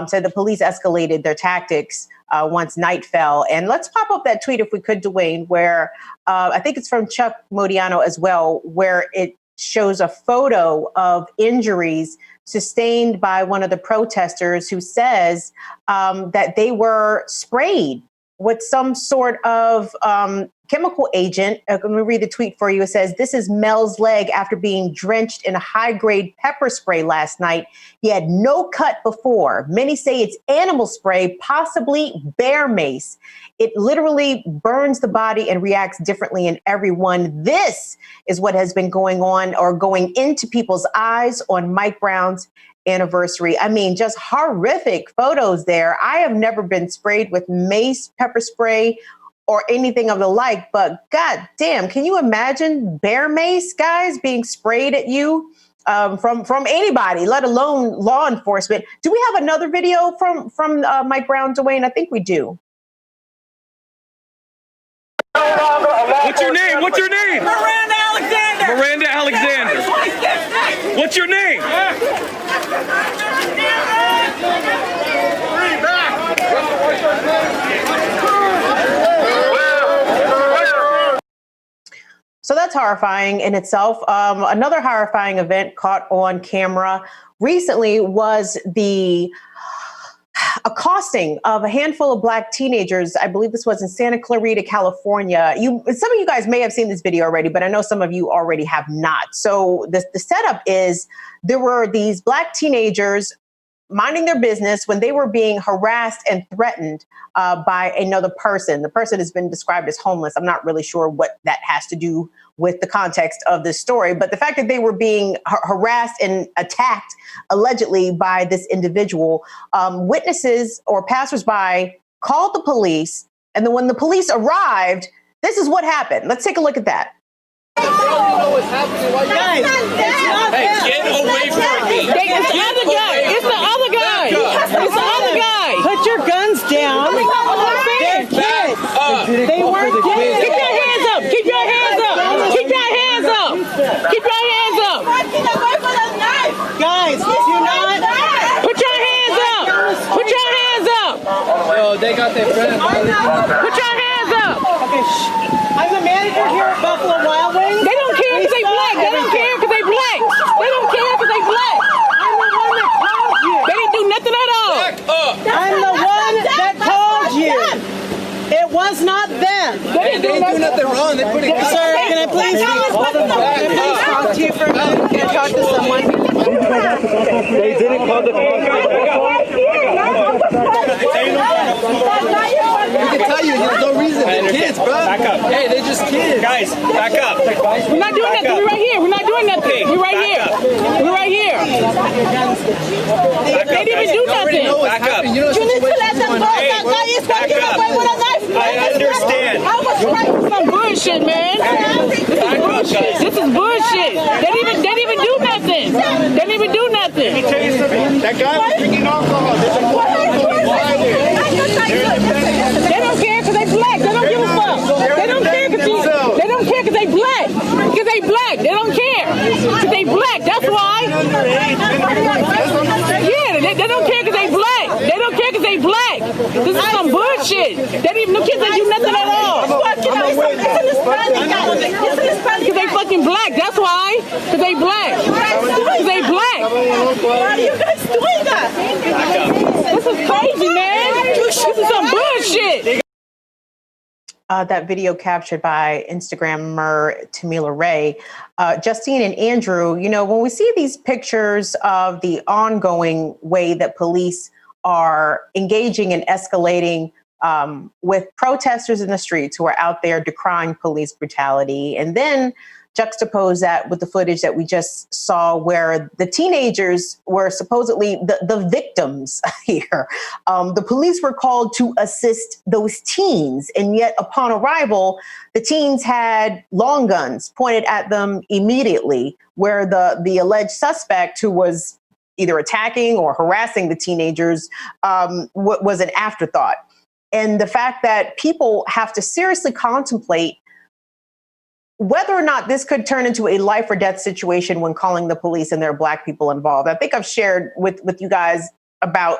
said the police escalated their tactics once night fell. And let's pop up that tweet if we could, Dwayne, where I think it's from Chuck Modiano as well, where it shows a photo of injuries sustained by one of the protesters who says that they were sprayed with some sort of chemical agent. Let me read the tweet for you. It says, "This is Mel's leg after being drenched in a high-grade pepper spray last night. He had no cut before. Many say it's animal spray, possibly bear mace. It literally burns the body and reacts differently in everyone. This is what has been going on or going into people's eyes on Mike Brown's anniversary." I mean, just horrific photos there. I have never been sprayed with mace, pepper spray, or anything of the like, but god damn, can you imagine bear mace, guys, being sprayed at you from anybody, let alone law enforcement? Do we have another video from Mike Brown, Dwayne? I think we do. What's your name? What's your name? Miranda Alexander! Miranda Alexander. What's your name? So that's horrifying in itself. Another horrifying event caught on camera recently was the accosting of a handful of Black teenagers. I believe this was in Santa Clarita, California. Some of you guys may have seen this video already, but I know some of you already have not. So the setup is there were these Black teenagers minding their business when they were being harassed and threatened by another person. The person has been described as homeless. I'm not really sure what that has to do with the context of this story, but the fact that they were being harassed and attacked allegedly by this individual, witnesses or passersby called the police. And then when the police arrived, this is what happened. Let's take a look at that. Guys, Hey, get away from me. it's the other guy. It's the other guy. It's the other guy. Put your guns down. They're kids. They weren't kids. Keep your hands up. Keep your hands up. Keep your hands up. Keep your hands up. Guys, do not. Put your hands up. Put your hands up. Yo, they got their friend. Put your hands up. Okay, I'm the manager here at Buffalo Wild Wings. They don't care because they black. They don't care because they black. They don't care because they black. I'm the one that called you. They didn't do nothing at all. I'm the one that called you. It was not them. They didn't do nothing wrong. They put it. Sir, can I please talk to you for a minute? Can I talk to someone? They didn't call the I can tell you, there's no reason. They're kids, bro. Back up. Hey, they're just kids. Guys, back up. We're not doing nothing. We're right here. We're not doing nothing. We're right here. We're right here. They didn't even do nothing. Back up. You need to let them go. That guy is walking away with a knife. I understand. This is some bullshit, man. This is bullshit. This is bullshit. They didn't even do nothing. They didn't even do nothing. That guy was drinking alcohol. There's a They don't care because they black. They don't give a fuck. They don't care because they black. Because they black. They don't care. Because they black. That's why. Yeah, they don't care because they black. They don't care because they black. This is some bullshit. They didn't even, the kids didn't do nothing at all. Because they fucking black. That's why. Because they black. Because they black. Why are you guys doing that? This is crazy, man. This is some bullshit. that video captured by Instagrammer Tamila Ray. Justine and Andrew, you know, when we see these pictures of the ongoing way that police are engaging and escalating with protesters in the streets who are out there decrying police brutality, and then juxtapose that with the footage that we just saw where the teenagers were supposedly the victims here. The police were called to assist those teens, and yet upon arrival, the teens had long guns pointed at them immediately, where the alleged suspect, who was either attacking or harassing the teenagers, was an afterthought. And the fact that people have to seriously contemplate whether or not this could turn into a life or death situation when calling the police and there are Black people involved. I think I've shared with you guys about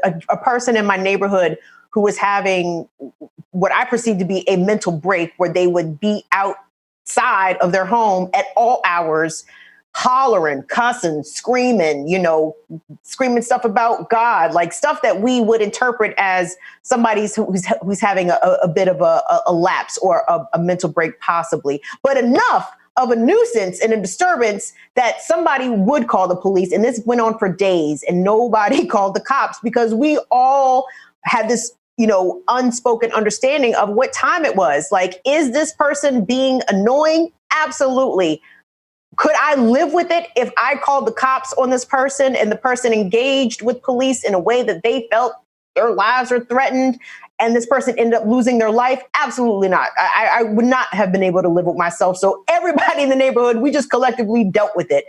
a person in my neighborhood who was having what I perceived to be a mental break, where they would be outside of their home at all hours, hollering, cussing, screaming, you know, screaming stuff about God, like stuff that we would interpret as somebody who's having a bit of a lapse or a mental break possibly, but enough of a nuisance and a disturbance that somebody would call the police. And this went on for days and nobody called the cops, because we all had this, you know, unspoken understanding of what time it was. Like, is this person being annoying? Absolutely. Could I live with it if I called the cops on this person and the person engaged with police in a way that they felt their lives were threatened and this person ended up losing their life? Absolutely not. I would not have been able to live with myself. So everybody in the neighborhood, we just collectively dealt with it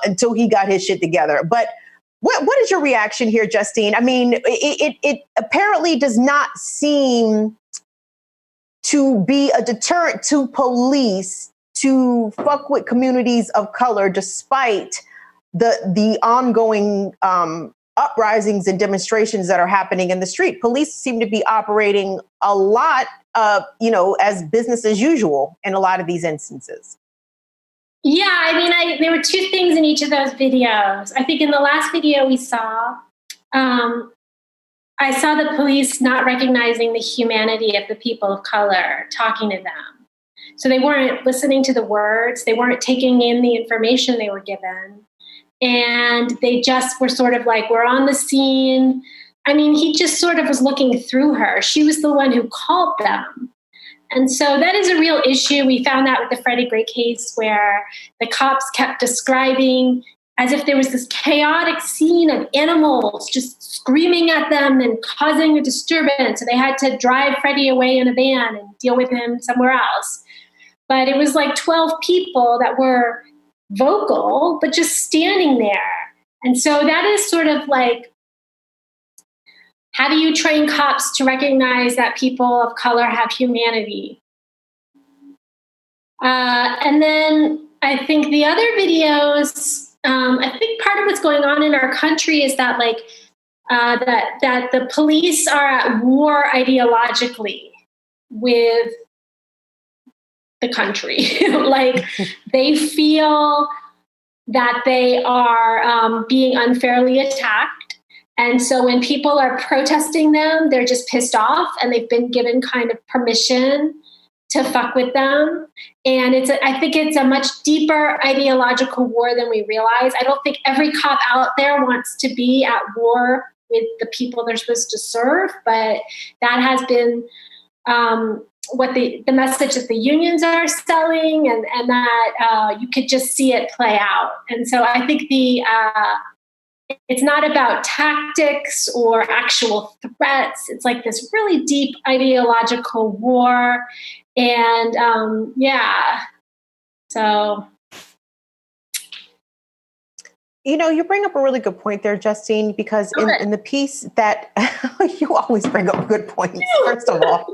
until he got his shit together. But what is your reaction here, Justine? I mean, it apparently does not seem to be a deterrent to police to fuck with communities of color, despite the ongoing uprisings and demonstrations that are happening in the street. Police seem to be operating a lot, you know, as business as usual in a lot of these instances. Yeah, I mean, there were two things in each of those videos. I think in the last video we saw, I saw the police not recognizing the humanity of the people of color talking to them. So they weren't listening to the words, they weren't taking in the information they were given. And they just were sort of like, we're on the scene. I mean, he just sort of was looking through her. She was the one who called them. And so that is a real issue. We found that with the Freddie Gray case, where the cops kept describing as if there was this chaotic scene of animals just screaming at them and causing a disturbance. So they had to drive Freddie away in a van and deal with him somewhere else. But it was like 12 people that were vocal, but just standing there. And so that is sort of like, how do you train cops to recognize that people of color have humanity? And then I think the other videos, I think part of what's going on in our country is that like that the police are at war ideologically with the country. Like they feel that they are being unfairly attacked. And so when people are protesting them, they're just pissed off and they've been given kind of permission to fuck with them. And I think it's a much deeper ideological war than we realize. I don't think every cop out there wants to be at war with the people they're supposed to serve, but that has been what the message that the unions are selling, and that you could just see it play out. And so I think it's not about tactics or actual threats. It's like this really deep ideological war. And so. You know, you bring up a really good point there, Justine, because in the piece that you always bring up good points, first of all.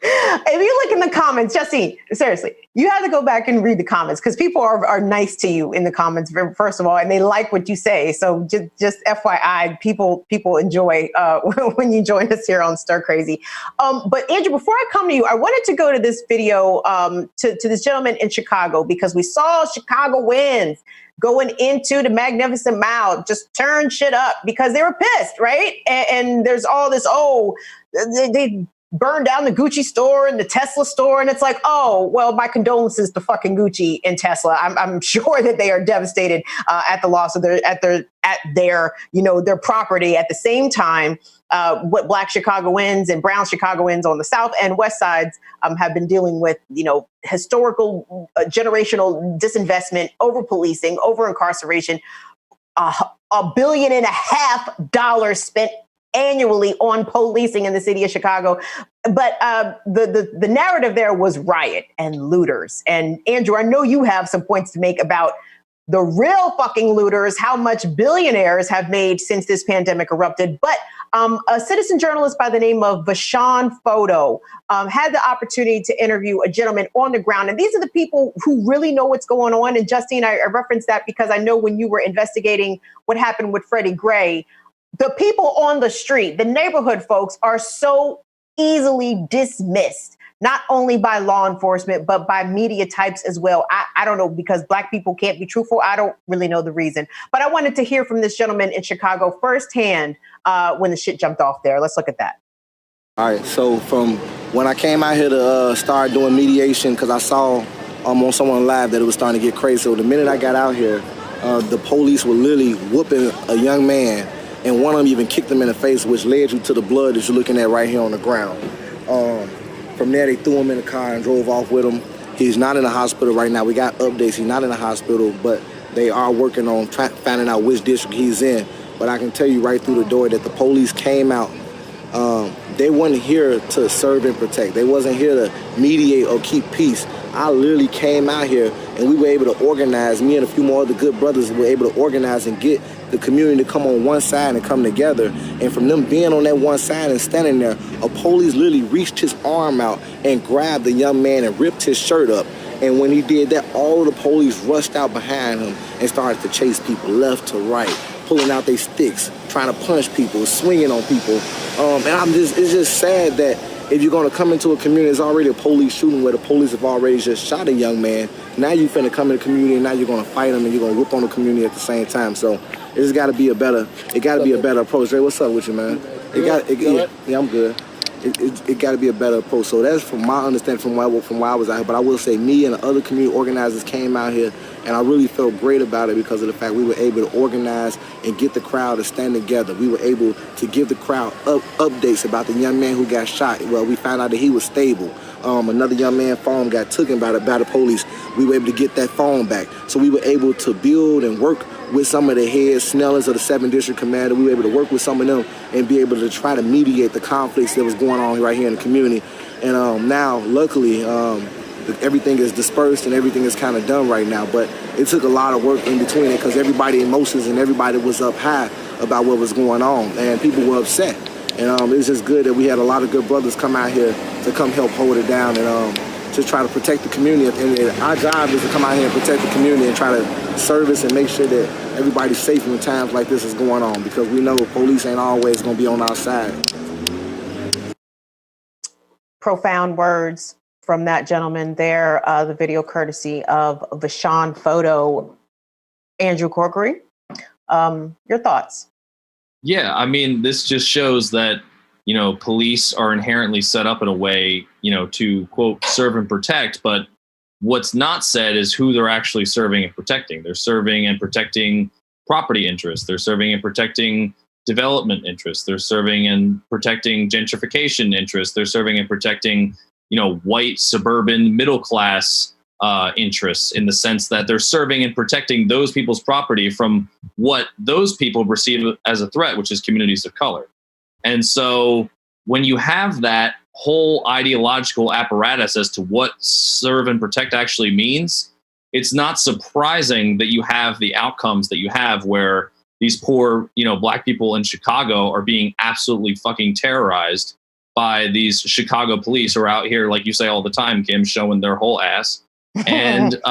If you look in the comments, Justine, seriously, you have to go back and read the comments, because people are nice to you in the comments, first of all, and they like what you say. So just FYI, people enjoy when you join us here on Stir Crazy. But Andrew, before I come to you, I wanted to go to this video to this gentleman in Chicago, because we saw Chicago wins going into the Magnificent Mile, just turn shit up because they were pissed, right? And there's all this, they burned down the Gucci store and the Tesla store. And it's like, oh, well, my condolences to fucking Gucci and Tesla. I'm sure that they are devastated at the loss of their property. At the same time, what Black Chicagoans and brown Chicagoans on the south and west sides have been dealing with, historical generational disinvestment, over policing, over incarceration, $1.5 billion spent annually on policing in the city of Chicago. But the narrative there was riot and looters. And Andrew, I know you have some points to make about the real fucking looters, how much billionaires have made since this pandemic erupted. But a citizen journalist by the name of Vashawn Photo had the opportunity to interview a gentleman on the ground. And these are the people who really know what's going on. And Justine, I referenced that because I know when you were investigating what happened with Freddie Gray, the people on the street, the neighborhood folks, are so easily dismissed, not only by law enforcement, but by media types as well. I don't know, because Black people can't be truthful. I don't really know the reason. But I wanted to hear from this gentleman in Chicago firsthand when the shit jumped off there. Let's look at that. All right, so from when I came out here to start doing mediation, because I saw on someone live that it was starting to get crazy. So the minute I got out here, the police were literally whooping a young man, and one of them even kicked him in the face, which led you to the blood that you're looking at right here on the ground. From there, they threw him in the car and drove off with him. He's not in the hospital right now. We got updates. He's not in the hospital, but they are working on finding out which district he's in. But I can tell you right through the door that the police came out. They weren't here to serve and protect. They wasn't here to mediate or keep peace. I literally came out here and we were able to organize. Me and a few more other good brothers were able to organize and get the community to come on one side and come together. And from them being on that one side and standing there, a police literally reached his arm out and grabbed the young man and ripped his shirt up. And when he did that, all of the police rushed out behind him and started to chase people left to right, pulling out their sticks, trying to punch people, swinging on people. And it's just sad that if you're going to come into a community, there's already a police shooting where the police have already just shot a young man. Now you finna come in the community and now you're going to fight them and you're going to whoop on the community at the same time. So it's got to be a better approach. Ray, what's up with you, man? Yeah, I'm good. It got to be a better approach. So that's from my understanding from why I was out here. But I will say me and the other community organizers came out here, and I really felt great about it because of the fact we were able to organize and get the crowd to stand together. We were able to give the crowd updates about the young man who got shot. Well, we found out that he was stable. Another young man's phone got taken by the police. We were able to get that phone back. So we were able to build and work with some of the head Snellers of the 7th District Commander. We were able to work with some of them and be able to try to mediate the conflicts that was going on right here in the community. And now, luckily, everything is dispersed and everything is kind of done right now. But it took a lot of work in between it because everybody's emotions and everybody was up high about what was going on, and people were upset. And it's just good that we had a lot of good brothers come out here to come help hold it down and to try to protect the community. And our job is to come out here and protect the community and try to service and make sure that everybody's safe when times like this is going on, because we know police ain't always going to be on our side. Profound words from that gentleman there. The video courtesy of Vashawn Photo. Andrew Corkery, your thoughts? Yeah, I mean, this just shows that, police are inherently set up in a way, to, quote, serve and protect. But what's not said is who they're actually serving and protecting. They're serving and protecting property interests. They're serving and protecting development interests. They're serving and protecting gentrification interests. They're serving and protecting, white, suburban, middle class interests, in the sense that they're serving and protecting those people's property from what those people perceive as a threat, which is communities of color. And so when you have that whole ideological apparatus as to what serve and protect actually means, it's not surprising that you have the outcomes that you have, where these poor, Black people in Chicago are being absolutely fucking terrorized by these Chicago police who are out here, like you say all the time, Kim, showing their whole ass. And,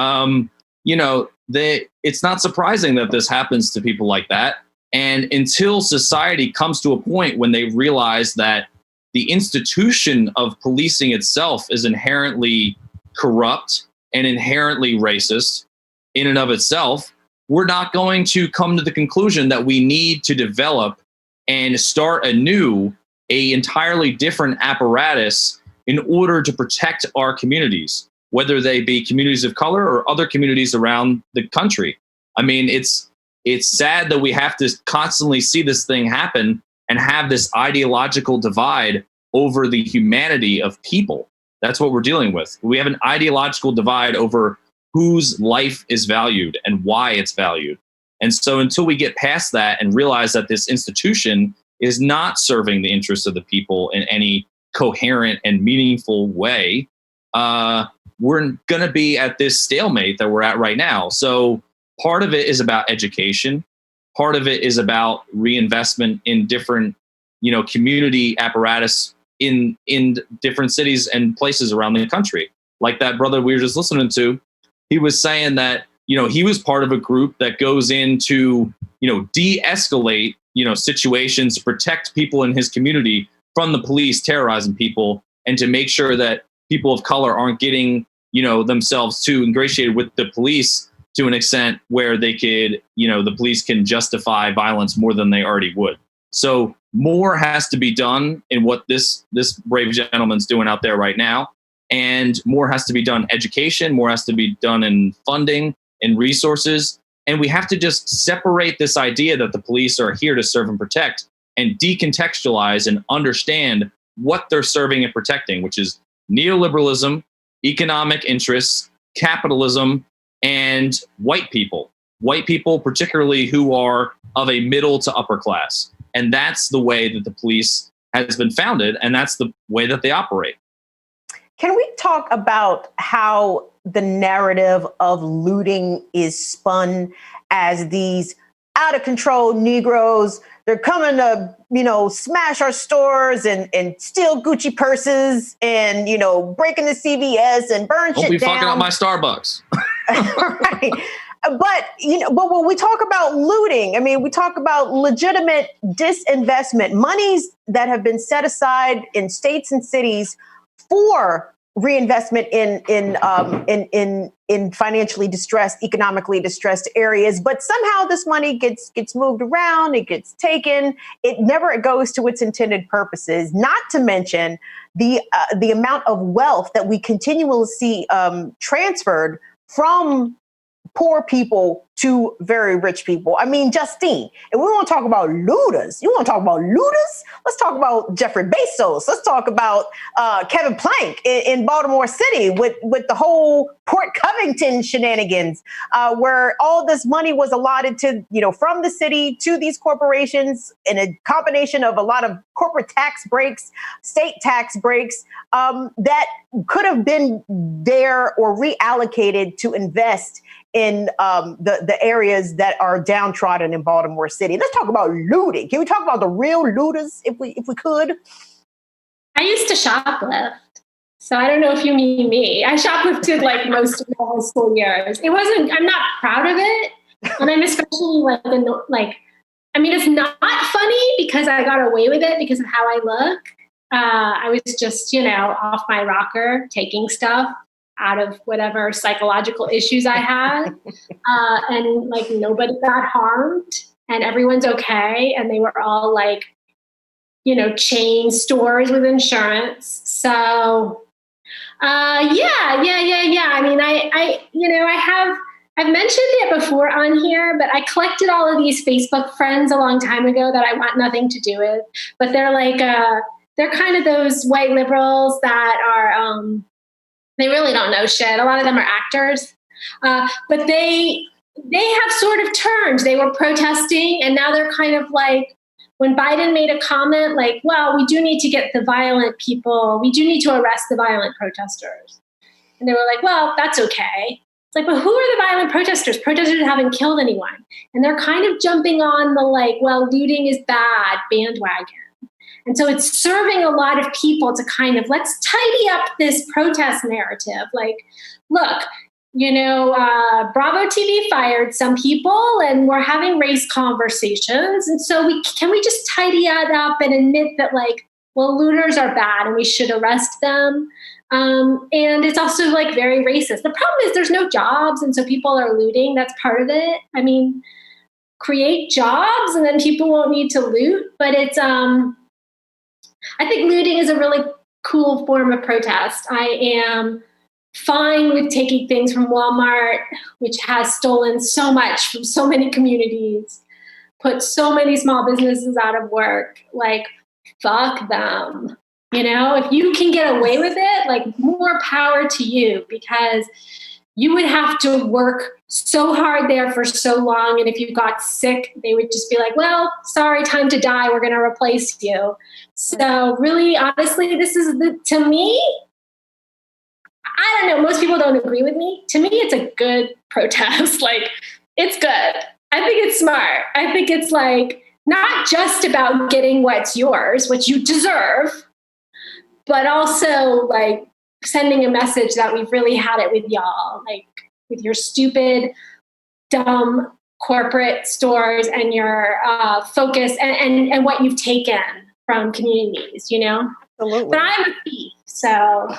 it's not surprising that this happens to people like that. And until society comes to a point when they realize that the institution of policing itself is inherently corrupt and inherently racist in and of itself, we're not going to come to the conclusion that we need to develop and start anew a entirely different apparatus in order to protect our communities, whether they be communities of color or other communities around the country. I mean, it's sad that we have to constantly see this thing happen and have this ideological divide over the humanity of people. That's what we're dealing with. We have an ideological divide over whose life is valued and why it's valued. And so until we get past that and realize that this institution is not serving the interests of the people in any coherent and meaningful way, we're going to be at this stalemate that we're at right now. So part of it is about education. Part of it is about reinvestment in different, community apparatus in different cities and places around the country. Like that brother we were just listening to, he was saying that, he was part of a group that goes in to, de-escalate, situations, protect people in his community from the police terrorizing people, and to make sure that people of color aren't getting, themselves too ingratiated with the police to an extent where they could, the police can justify violence more than they already would. So more has to be done in what this brave gentleman's doing out there right now. And more has to be done education, more has to be done in funding and resources. And we have to just separate this idea that the police are here to serve and protect and decontextualize and understand what they're serving and protecting, which is neoliberalism, economic interests, capitalism, and white people, particularly who are of a middle to upper class. And that's the way that the police has been founded, and that's the way that they operate. Can we talk about how the narrative of looting is spun as these out of control Negroes? They're coming to, smash our stores and steal Gucci purses and, breaking the CVS and burn shit down. Don't be fucking up my Starbucks. Right. But when we talk about looting, we talk about legitimate disinvestment, monies that have been set aside in states and cities for reinvestment in financially distressed, economically distressed areas. But somehow this money gets moved around, it gets taken, it never goes to its intended purposes. Not to mention the amount of wealth that we continually see transferred from poor people to very rich people. Justine, and we want to talk about looters. You want to talk about looters? Let's talk about Jeffrey Bezos. Let's talk about Kevin Plank in Baltimore City with the whole Port Covington shenanigans, where all this money was allotted to, from the city to these corporations in a combination of a lot of corporate tax breaks, state tax breaks, that could have been there or reallocated to invest in the areas that are downtrodden in Baltimore City. Let's talk about looting. Can we talk about the real looters if we could? I used to shoplift. So I don't know if you mean me. I shoplifted most of my high school years. I'm not proud of it. And I'm especially it's not funny because I got away with it because of how I look. I was just, off my rocker taking stuff out of whatever psychological issues I had. And nobody got harmed and everyone's okay. And they were all chain stores with insurance. So, yeah. I've mentioned it before on here, but I collected all of these Facebook friends a long time ago that I want nothing to do with, but they're kind of those white liberals that are, they really don't know shit. A lot of them are actors, but they have sort of turned. They were protesting, and now they're kind of when Biden made a comment well, we do need to get the violent people. We do need to arrest the violent protesters. And they were well, that's okay. It's but who are the violent protesters? Protesters haven't killed anyone. And they're kind of jumping on the well, looting is bad bandwagon. And so it's serving a lot of people to kind of, let's tidy up this protest narrative. Look, Bravo TV fired some people and we're having race conversations. And so can we just tidy it up and admit that looters are bad and we should arrest them. And it's also very racist. The problem is there's no jobs. And so people are looting. That's part of it. Create jobs and then people won't need to loot. But it's, I think looting is a really cool form of protest. I am fine with taking things from Walmart, which has stolen so much from so many communities, put so many small businesses out of work. Like, fuck them. If you can get away with it, like, more power to you, because you would have to work so hard there for so long. And if you got sick, they would just be like, well, sorry, time to die. We're going to replace you. So really, honestly, this is to me, I don't know. Most people don't agree with me. To me, it's a good protest. Like, it's good. I think it's smart. I think it's like not just about getting what's yours, which you deserve, but also like sending a message that we've really had it with y'all, like with your stupid, dumb corporate stores and your focus and what you've taken from communities, Absolutely. But I'm a thief, so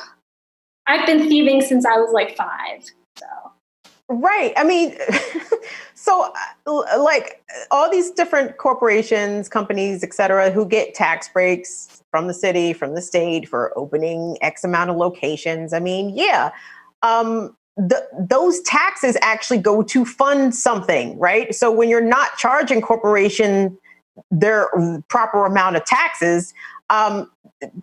I've been thieving since I was like 5. So. Right. I mean, so like all these different corporations, companies, et cetera, who get tax breaks from the city, from the state for opening X amount of locations. I mean, yeah, those taxes actually go to fund something, right? So when you're not charging corporation their proper amount of taxes,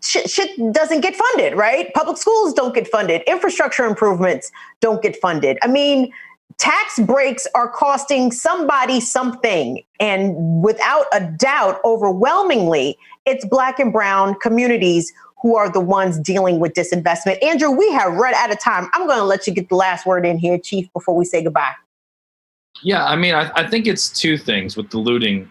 shit doesn't get funded, right? Public schools don't get funded. Infrastructure improvements don't get funded. I mean, tax breaks are costing somebody something. And without a doubt, overwhelmingly, it's Black and brown communities who are the ones dealing with disinvestment. Andrew, we have run out of time. I'm going to let you get the last word in here, Chief, before we say goodbye. Yeah, I mean, I think it's two things with the looting.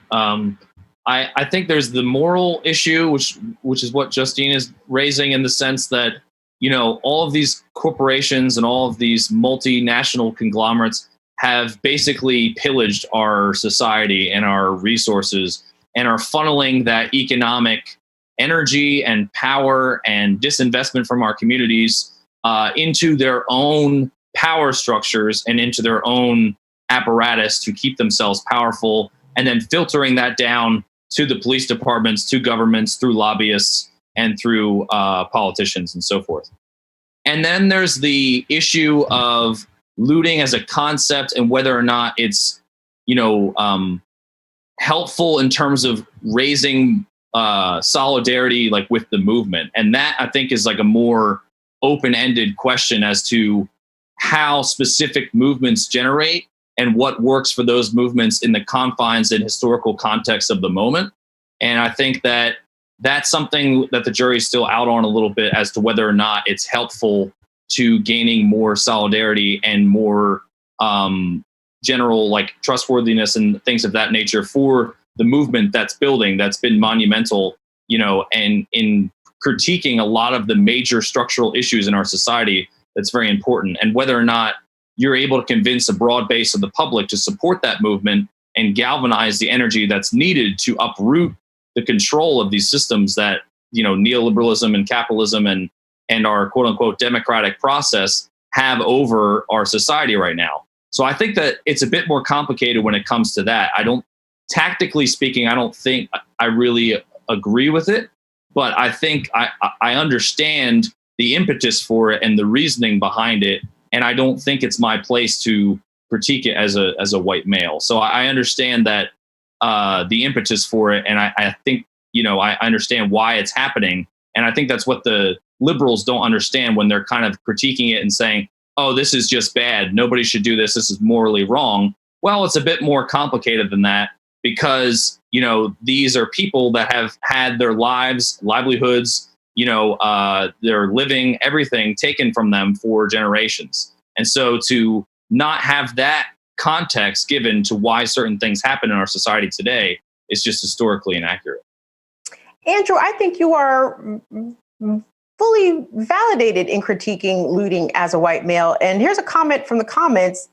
I think there's the moral issue, which is what Justine is raising, in the sense that, all of these corporations and all of these multinational conglomerates have basically pillaged our society and our resources and are funneling that economic energy and power and disinvestment from our communities into their own power structures and into their own apparatus to keep themselves powerful, and then filtering that down to the police departments, to governments, through lobbyists, and through politicians and so forth. And then there's the issue of looting as a concept and whether or not it's, helpful in terms of raising solidarity, like with the movement. And that, I think, is like a more open-ended question as to how specific movements generate and what works for those movements in the confines and historical context of the moment. And I think that that's something that the jury is still out on a little bit, as to whether or not it's helpful to gaining more solidarity and more general like trustworthiness and things of that nature for the movement that's building, that's been monumental, and in critiquing a lot of the major structural issues in our society. That's very important. And whether or not you're able to convince a broad base of the public to support that movement and galvanize the energy that's needed to uproot the control of these systems that, neoliberalism and capitalism and our quote unquote democratic process have over our society right now. So I think that it's a bit more complicated when it comes to that. Tactically speaking, I don't think I really agree with it, but I think I understand the impetus for it and the reasoning behind it. And I don't think it's my place to critique it as a white male. So I understand that the impetus for it. And I think, I understand why it's happening. And I think that's what the liberals don't understand when they're kind of critiquing it and saying, oh, this is just bad. Nobody should do this. This is morally wrong. Well, it's a bit more complicated than that, because, these are people that have had their lives, livelihoods, their living, everything taken from them for generations. And so to not have that context given to why certain things happen in our society today is just historically inaccurate. Andrew, I think you are fully validated in critiquing looting as a white male. And here's a comment from the comments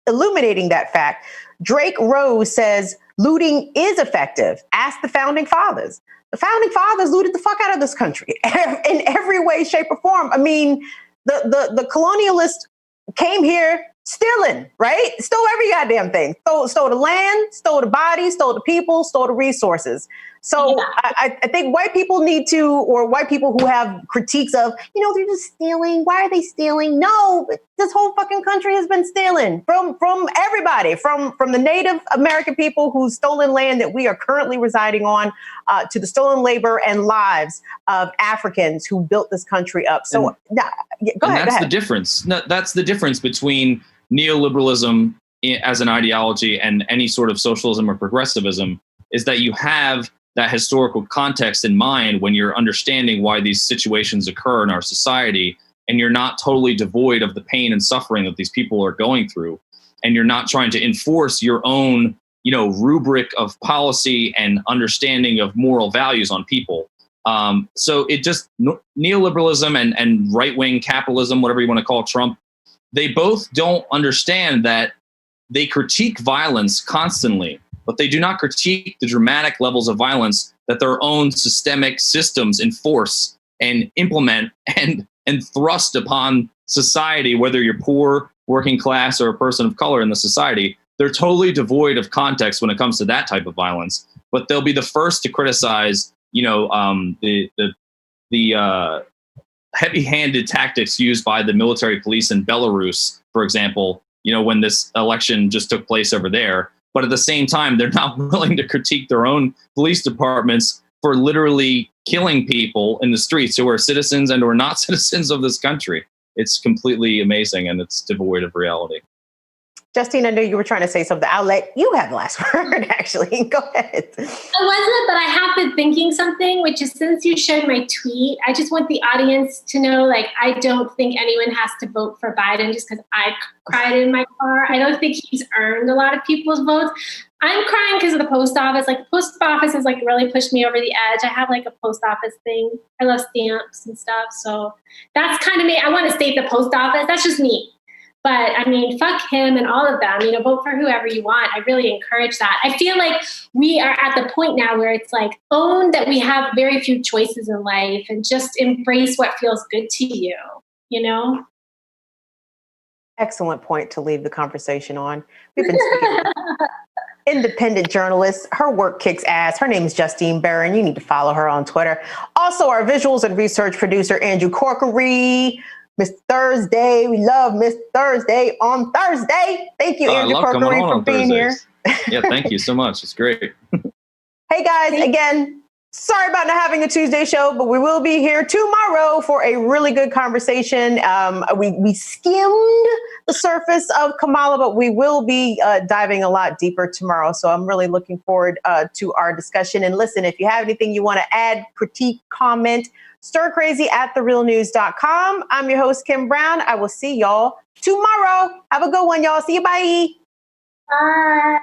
illuminating that fact. Drake Rose says, looting is effective. Ask the founding fathers. The founding fathers looted the fuck out of this country in every way, shape, or form. I mean, the colonialists came here, stealing, right? Stole every goddamn thing. Stole the land, stole the body, stole the people, stole the resources. So I think white people need to, or white people who have critiques of, they're just stealing. Why are they stealing? No, this whole fucking country has been stealing from everybody, from the Native American people whose stolen land that we are currently residing on, to the stolen labor and lives of Africans who built this country up. So go ahead. That's the difference. No, that's the difference between neoliberalism as an ideology and any sort of socialism or progressivism, is that you have that historical context in mind when you're understanding why these situations occur in our society, and you're not totally devoid of the pain and suffering that these people are going through, and you're not trying to enforce your own, rubric of policy and understanding of moral values on people. So it just, neoliberalism and right-wing capitalism, whatever you want to call Trump, they both don't understand that they critique violence constantly, but they do not critique the dramatic levels of violence that their own systemic systems enforce and implement and thrust upon society, whether you're poor, working class, or a person of color in the society. They're totally devoid of context when it comes to that type of violence, but they'll be the first to criticize, the heavy-handed tactics used by the military police in Belarus, for example, when this election just took place over there. But at the same time, they're not willing to critique their own police departments for literally killing people in the streets who are citizens and who are not citizens of this country. It's completely amazing, and it's devoid of reality. Justine, I know you were trying to say something. I'll let you have the last word, actually. Go ahead. I wasn't, but I have been thinking something, which is, since you shared my tweet, I just want the audience to know, I don't think anyone has to vote for Biden just because I cried in my car. I don't think he's earned a lot of people's votes. I'm crying because of the post office. The post office has really pushed me over the edge. I have a post office thing. I love stamps and stuff. So that's kind of me. I want to stay at the post office. That's just me. But I mean, fuck him and all of them, vote for whoever you want. I really encourage that. I feel like we are at the point now where it's own that we have very few choices in life and just embrace what feels good to you, Excellent point to leave the conversation on. We've been speaking independent journalist. Her work kicks ass. Her name is Justine Barron. You need to follow her on Twitter. Also, our visuals and research producer, Andrew Corkery. Miss Thursday. We love Miss Thursday on Thursday. Thank you, Andrew Corkery, for being here. Yeah, thank you so much. It's great. Hey, guys, again, sorry about not having a Tuesday show, but we will be here tomorrow for a really good conversation. We skimmed the surface of Kamala, but we will be diving a lot deeper tomorrow. So I'm really looking forward to our discussion. And listen, if you have anything you want to add, critique, comment, stircrazy@therealnews.com. I'm your host, Kim Brown. I will see y'all tomorrow. Have a good one, y'all. See you. Bye. Bye.